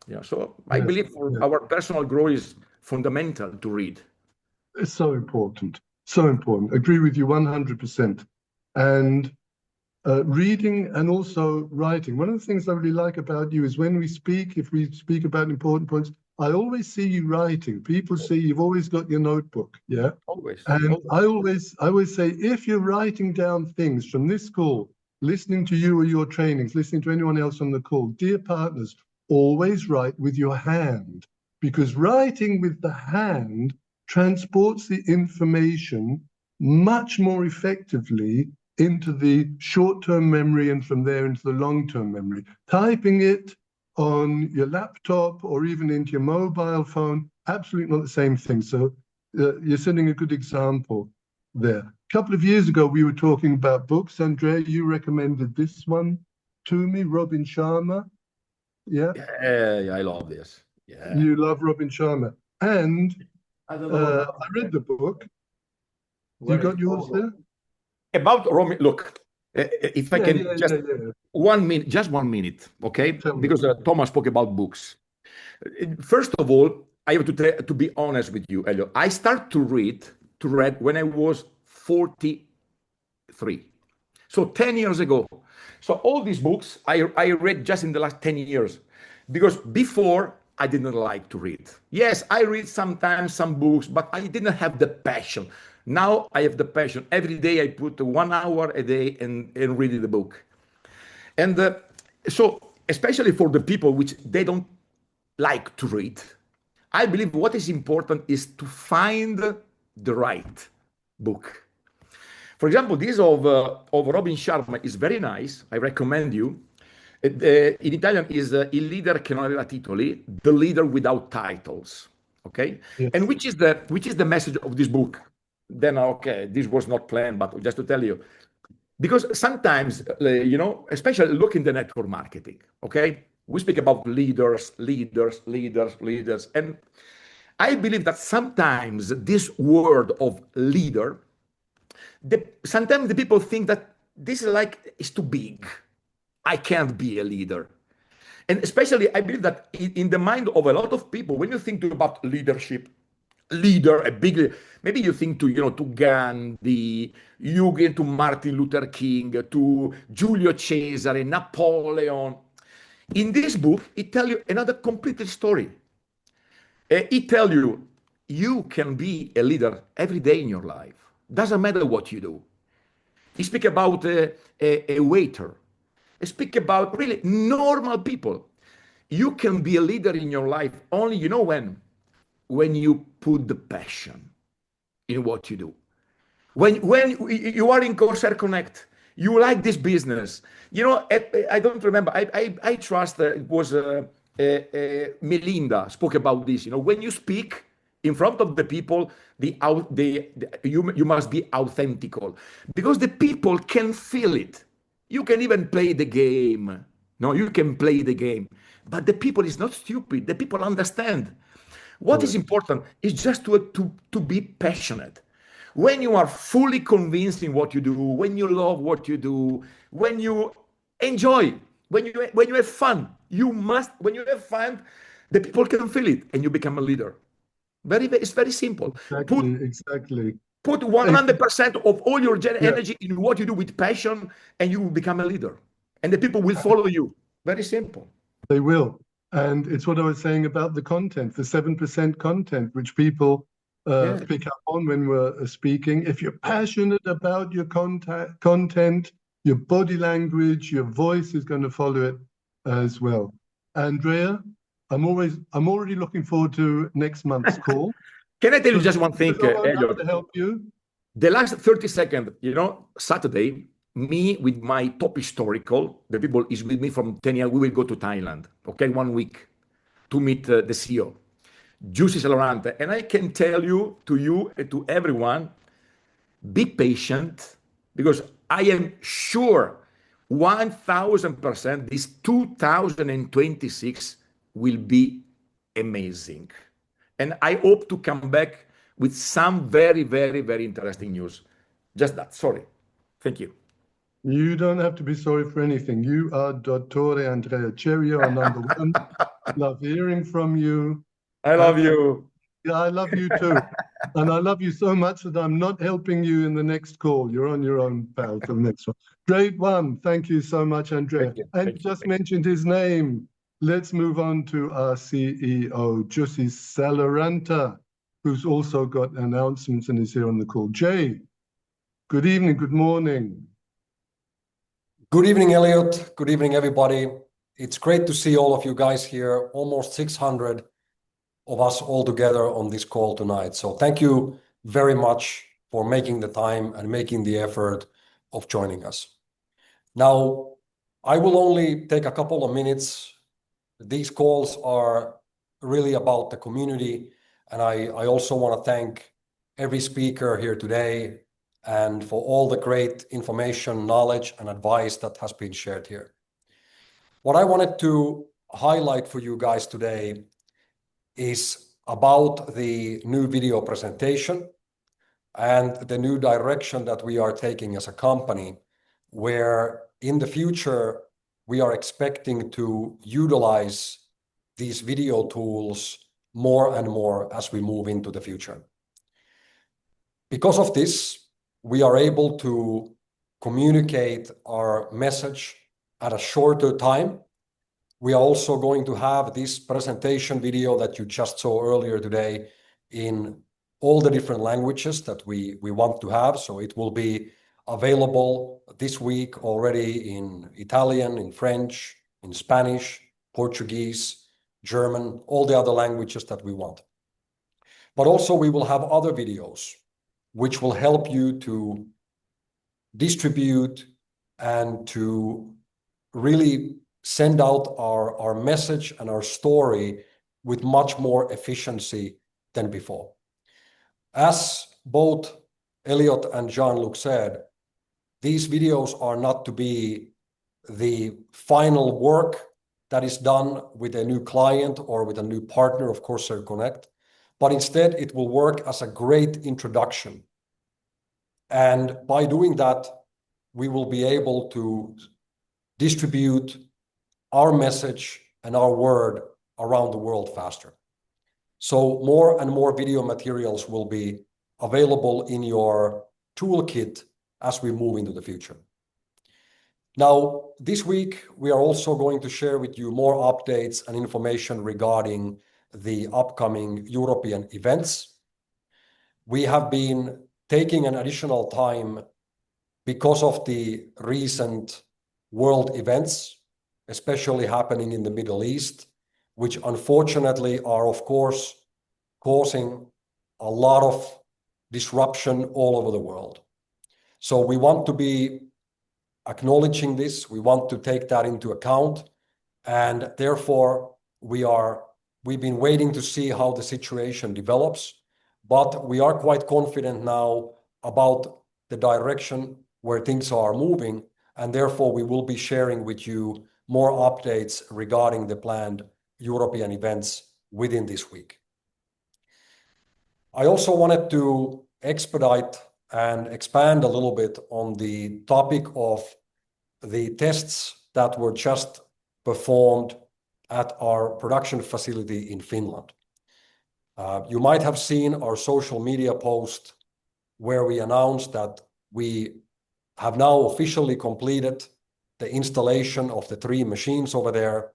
S8: Yeah. So I
S1: Yes.
S8: believe for
S1: Yes.
S8: our personal growth is fundamental to read.
S1: It's so important. So important. Agree with you 100%. And reading and also writing. One of the things I really like about you is when we speak, if we speak about important points, I always see you writing. People see you've always got your notebook, yeah?
S8: Always.
S1: And
S8: Always.
S1: I always say, if you're writing down things from this call, listening to you or your trainings, listening to anyone else on the call, dear partners, always write with your hand, because writing with the hand transports the information much more effectively into the short-term memory and from there into the long-term memory. Typing it on your laptop or even into your mobile phone, absolutely not the same thing. So you're setting a good example there. A couple of years ago, we were talking about books. Andrea, you recommended this one to me, Robin Sharma. Yeah,
S8: Yeah, I love this. Yeah.
S1: you love Robin Sharma. And
S8: I don't know.
S1: I read the book. You
S8: Where
S1: got
S8: is
S1: yours there?
S8: about Romy. Look, if I
S1: Yeah,
S8: can
S1: yeah,
S8: just
S1: yeah, yeah.
S8: 1 minute, just 1 minute, okay?
S1: Tell me.
S8: Because Thomas spoke about books. First of all, I have to be honest with you, Elio. I started to read when I was 43. So 10 years ago. So all these books I read just in the last 10 years. Because before I didn't like to read. Yes, I read sometimes some books, but I didn't have the passion. Now I have the passion. Every day I put 1 hour a day and reading the book. And so, especially for the people which they don't like to read, I believe what is important is to find the right book. For example, this of Robin Sharma is very nice. I recommend you. In Italian is Il leader che non aveva titoli, the leader without titles. Okay,
S1: Yes.
S8: and which is the message of this book? Then okay, this was not planned, but just to tell you, because sometimes especially look in the network marketing. Okay, we speak about leaders, and I believe that sometimes this word of leader, sometimes the people think that this is too big. I can't be a leader. And especially, I believe that in the mind of a lot of people, when you think about leadership, leader, a big, maybe you think to Gandhi, you get to Martin Luther King, to Giulio Cesare, Napoleon. In this book, it tells you another complete story. It tells you can be a leader every day in your life. Doesn't matter what you do. He speak about a waiter. He speak about really normal people. You can be a leader in your life only, when you put the passion in what you do. When you are in Corsair Connect, you like this business. I don't remember. I trust it was Melinda spoke about this. You know, when you speak in front of the people, you must be authentical because the people can feel it. You can even play the game. No, you can play the game, but the people is not stupid. The people understand. What is important is just to be passionate. When you are fully convinced in what you do, when you love what you do, when you enjoy, when you have fun, when you have fun, the people can feel it and you become a leader. It's very simple.
S1: Exactly.
S8: Put 100% of all your energy in what you do with passion, and you will become a leader. And the people will follow you. Very simple.
S1: They will. And it's what I was saying about the content, the 7% content, which people pick up on when we're speaking. If you're passionate about your content, your body language, your voice is going to follow it as well. Andrea, I'm already looking forward to next month's call.
S8: Can I tell you just one thing, Elliot?
S1: To help you.
S8: The last 30 seconds, Saturday, me with my top historical, the people is with me from 10 years, we will go to Thailand, okay, 1 week to meet the CEO, Giussi Salorante. And I can tell you and to everyone, be patient because I am sure 1000% this 2026 will be amazing. And I hope to come back with some very, very, very interesting news. Just that. Sorry. Thank you.
S1: You don't have to be sorry for anything. You are Dottore Andrea Cerio, our number one. Love hearing from you.
S8: I love you.
S1: Yeah, I love you too. And I love you so much that I'm not helping you in the next call. You're on your own, pal, for the next one. Great one. Thank you so much, Andrea. And just mentioned his name. Let's move on to our CEO, Giussi Salorante, who's also got announcements and is here on the call. Jay, good evening, good morning.
S9: Good evening, Elliot. Good evening, everybody. It's great to see all of you guys here, almost 600 of us all together on this call tonight. So thank you very much for making the time and making the effort of joining us. Now, I will only take a couple of minutes. These calls are really about the community, and I also want to thank every speaker here today and for all the great information, knowledge, and advice that has been shared here. What I wanted to highlight for you guys today is about the new video presentation and the new direction that we are taking as a company, where in the future, we are expecting to utilize these video tools more and more as we move into the future. Because of this, we are able to communicate our message at a shorter time. We are also going to have this presentation video that you just saw earlier today in all the different languages that we want to have. So it will be available this week already in Italian, in French, in Spanish, Portuguese, German, all the other languages that we want. But also we will have other videos which will help you to distribute and to really send out our message and our story with much more efficiency than before. As both Elliot and Jean-Luc said, these videos are not to be the final work that is done with a new client or with a new partner of Corsair Connect, but instead it will work as a great introduction. And by doing that, we will be able to distribute our message and our word around the world faster. So more and more video materials will be available in your toolkit as we move into the future. Now, this week, we are also going to share with you more updates and information regarding the upcoming European events. We have been taking an additional time because of the recent world events, especially happening in the Middle East, which unfortunately are, of course, causing a lot of disruption all over the world. So we want to be acknowledging this. We want to take that into account. And therefore, we've been waiting to see how the situation develops, but we are quite confident now about the direction where things are moving, and therefore we will be sharing with you more updates regarding the planned European events within this week. I also wanted to expedite and expand a little bit on the topic of the tests that were just performed at our production facility in Finland. You might have seen our social media post where we announced that we have now officially completed the installation of the 3 machines over there.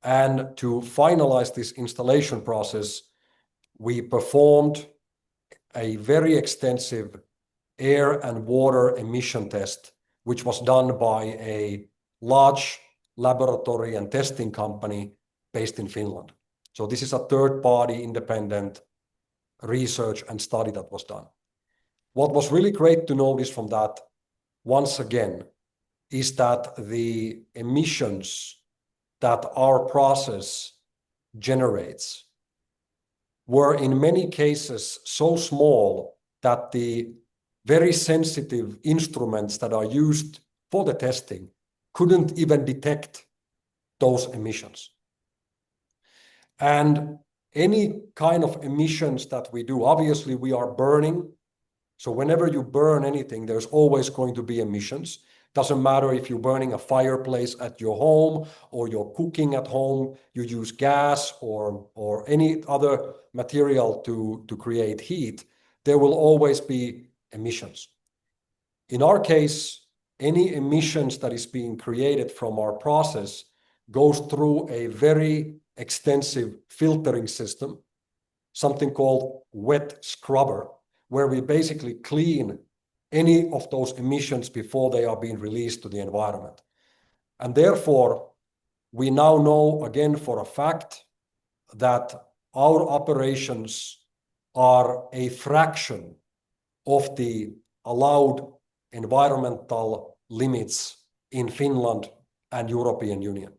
S9: And to finalize this installation process, we performed a very extensive air and water emission test, which was done by a large laboratory and testing company based in Finland. So this is a third-party independent research and study that was done. What was really great to notice from that, once again, is that the emissions that our process generates were in many cases so small that the very sensitive instruments that are used for the testing couldn't even detect those emissions. And any kind of emissions that we do, obviously we are burning. So whenever you burn anything, there's always going to be emissions. Doesn't matter if you're burning a fireplace at your home or you're cooking at home, you use gas or any other material to create heat, there will always be emissions. In our case, any emissions that is being created from our process goes through a very extensive filtering system, something called wet scrubber, where we basically clean any of those emissions before they are being released to the environment. And therefore, we now know again for a fact that our operations are a fraction of the allowed environmental limits in Finland and European Union.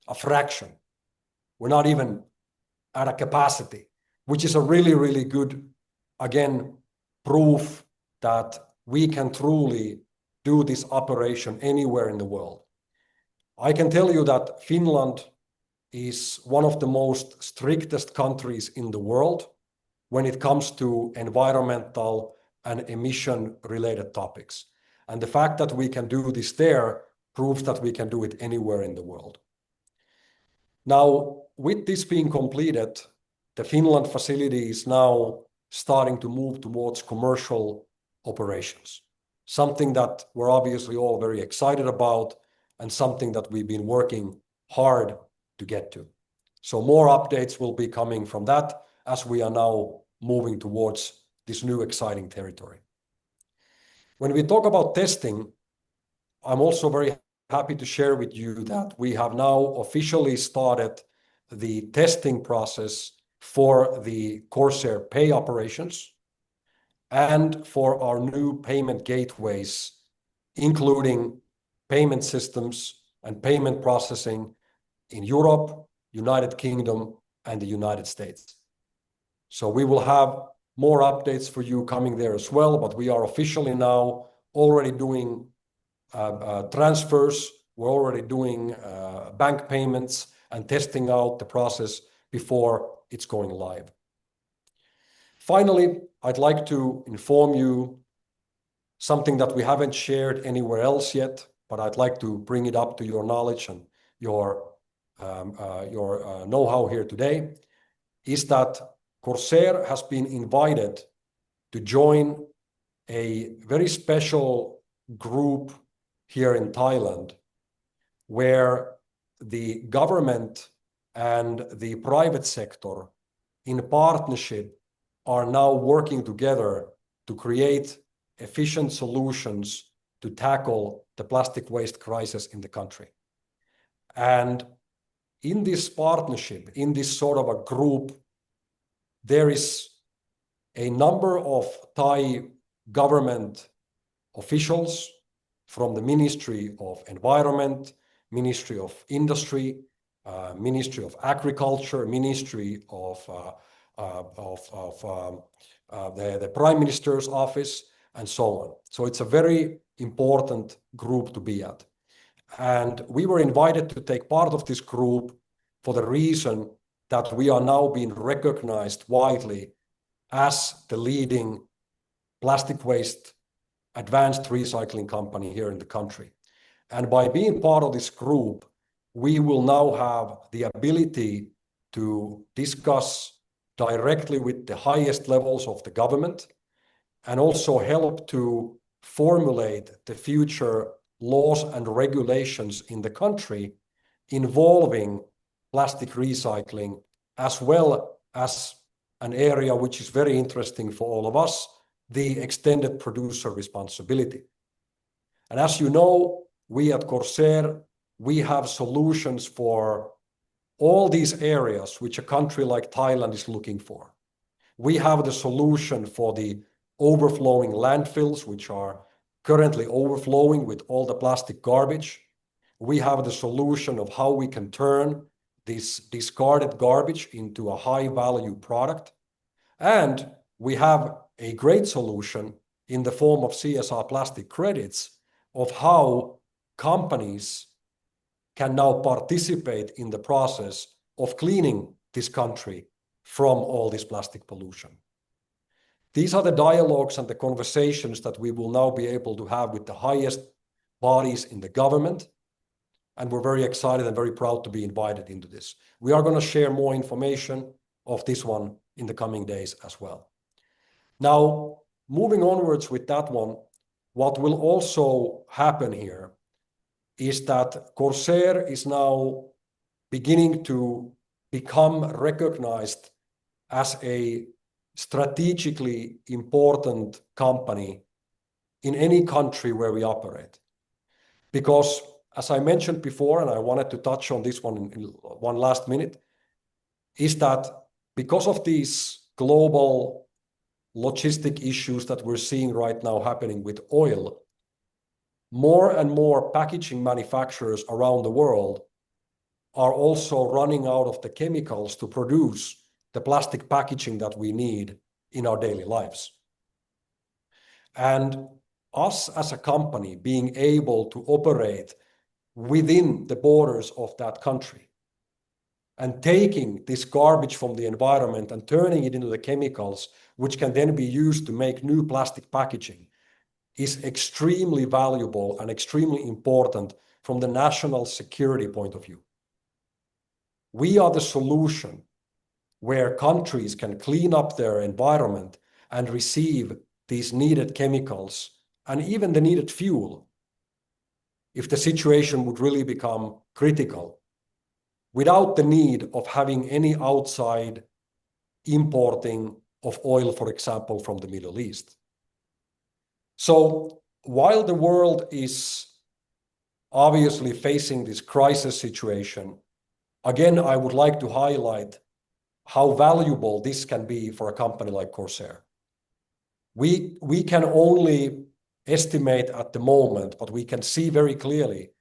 S9: A fraction. We're not even at a capacity, which is a really, really good, again, proof that we can truly do this operation anywhere in the world. I can tell you that Finland is one of the most strictest countries in the world when it comes to environmental and emission-related topics. And the fact that we can do this there proves that we can do it anywhere in the world. Now, with this being completed, the Finland facility is now starting to move towards commercial operations, something that we're obviously all very excited about and something that we've been working hard to get to. So more updates will be coming from that as we are now moving towards this new exciting territory. When we talk about testing, I'm also very happy to share with you that we have now officially started the testing process for the Corsair Pay operations and for our new payment gateways, including payment systems and payment processing in Europe, United Kingdom, and the United States. So we will have more updates for you coming there as well, but we are officially now already doing transfers. We're already doing bank payments and testing out the process before it's going live. Finally, I'd like to inform you something that we haven't shared anywhere else yet, but I'd like to bring it up to your knowledge and your know-how here today, is that Corsair has been invited to join a very special group here in Thailand, where the government and the private sector in partnership are now working together to create efficient solutions to tackle the plastic waste crisis in the country. And in this partnership, in this sort of a group, there is a number of Thai government officials from the Ministry of Environment, Ministry of Industry, Ministry of Agriculture, Ministry of the Prime Minister's office, and so on. So it's a very important group to be at. And we were invited to take part of this group for the reason that we are now being recognized widely as the leading plastic waste advanced recycling company here in the country. And by being part of this group, we will now have the ability to discuss directly with the highest levels of the government and also help to formulate the future laws and regulations in the country involving plastic recycling, as well as an area which is very interesting for all of us, the extended producer responsibility. And as you know, we at Corsair, we have solutions for all these areas which a country like Thailand is looking for. We have the solution for the overflowing landfills, which are currently overflowing with all the plastic garbage. We have the solution of how we can turn this discarded garbage into a high-value product. And we have a great solution in the form of CSR plastic credits of how companies can now participate in the process of cleaning this country from all this plastic pollution. These are the dialogues and the conversations that we will now be able to have with the highest bodies in the government. And we're very excited and very proud to be invited into this. We are going to share more information of this one in the coming days as well. Now, moving onwards with that one, what will also happen here is that Corsair is now beginning to become recognized as a strategically important company in any country where we operate. Because, as I mentioned before, and I wanted to touch on this one in one last minute, is that because of these global logistic issues that we're seeing right now happening with oil, more and more packaging manufacturers around the world are also running out of the chemicals to produce the plastic packaging that we need in our daily lives. And us as a company being able to operate within the borders of that country and taking this garbage from the environment and turning it into the chemicals, which can then be used to make new plastic packaging, is extremely valuable and extremely important from the national security point of view. We are the solution where countries can clean up their environment and receive these needed chemicals and even the needed fuel if the situation would really become critical, without the need of having any outside importing of oil, for example, from the Middle East. So while the world is obviously facing this crisis situation, again, I would like to highlight how valuable this can be for a company like Corsair. We can only estimate at the moment, but we can see very clearly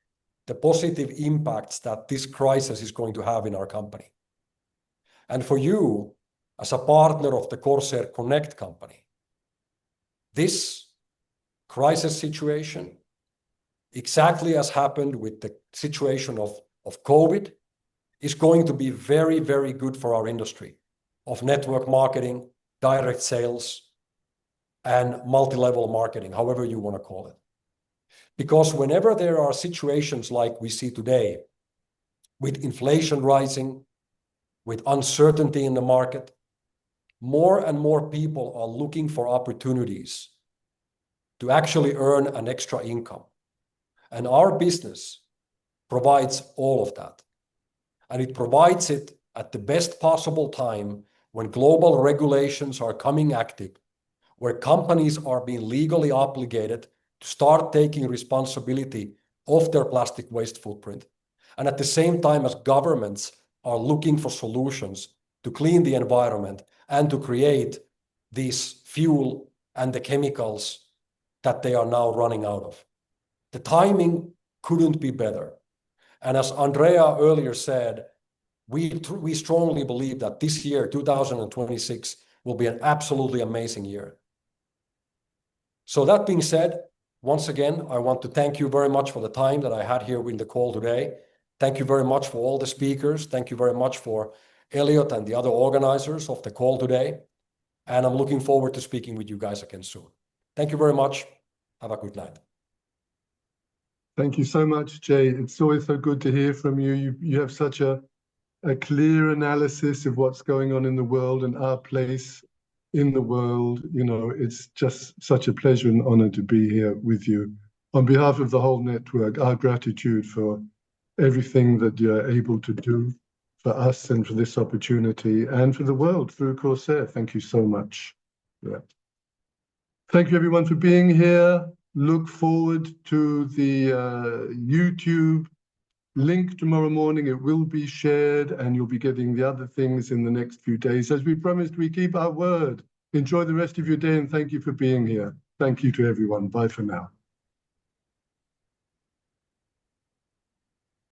S9: the positive impacts that this crisis is going to have in our company. And for you, as a partner of the Corsair Connect company, this crisis situation, exactly as happened with the situation of COVID, is going to be very, very good for our industry of network marketing, direct sales, and multi-level marketing, however you want to call it. Because whenever there are situations like we see today, with inflation rising, with uncertainty in the market, more and more people are looking for opportunities to actually earn an extra income. And our business provides all of that. And it provides it at the best possible time when global regulations are coming active, where companies are being legally obligated to start taking responsibility of their plastic waste footprint. And at the same time as governments are looking for solutions to clean the environment and to create this fuel and the chemicals that they are now running out of. The timing couldn't be better. And as Andrea earlier said, we strongly believe that this year, 2026, will be an absolutely amazing year. So that being said, once again, I want to thank you very much for the time that I had here in the call today. Thank you very much for all the speakers. Thank you very much for Elliot and the other organizers of the call today. And I'm looking forward to speaking with you guys again soon. Thank you very much. Have a good night.
S1: Thank you so much, Jay. It's always so good to hear from you. You have such a clear analysis of what's going on in the world and our place in the world. You know, it's just such a pleasure and honor to be here with you. On behalf of the whole network, our gratitude for everything that you're able to do for us and for this opportunity and for the world through Corsair. Thank you so much. Yeah. Thank you everyone for being here. Look forward to the YouTube link tomorrow morning. It will be shared and you'll be getting the other things in the next few days. As we promised, we keep our word. Enjoy the rest of your day and thank you for being here. Thank you to everyone. Bye for now.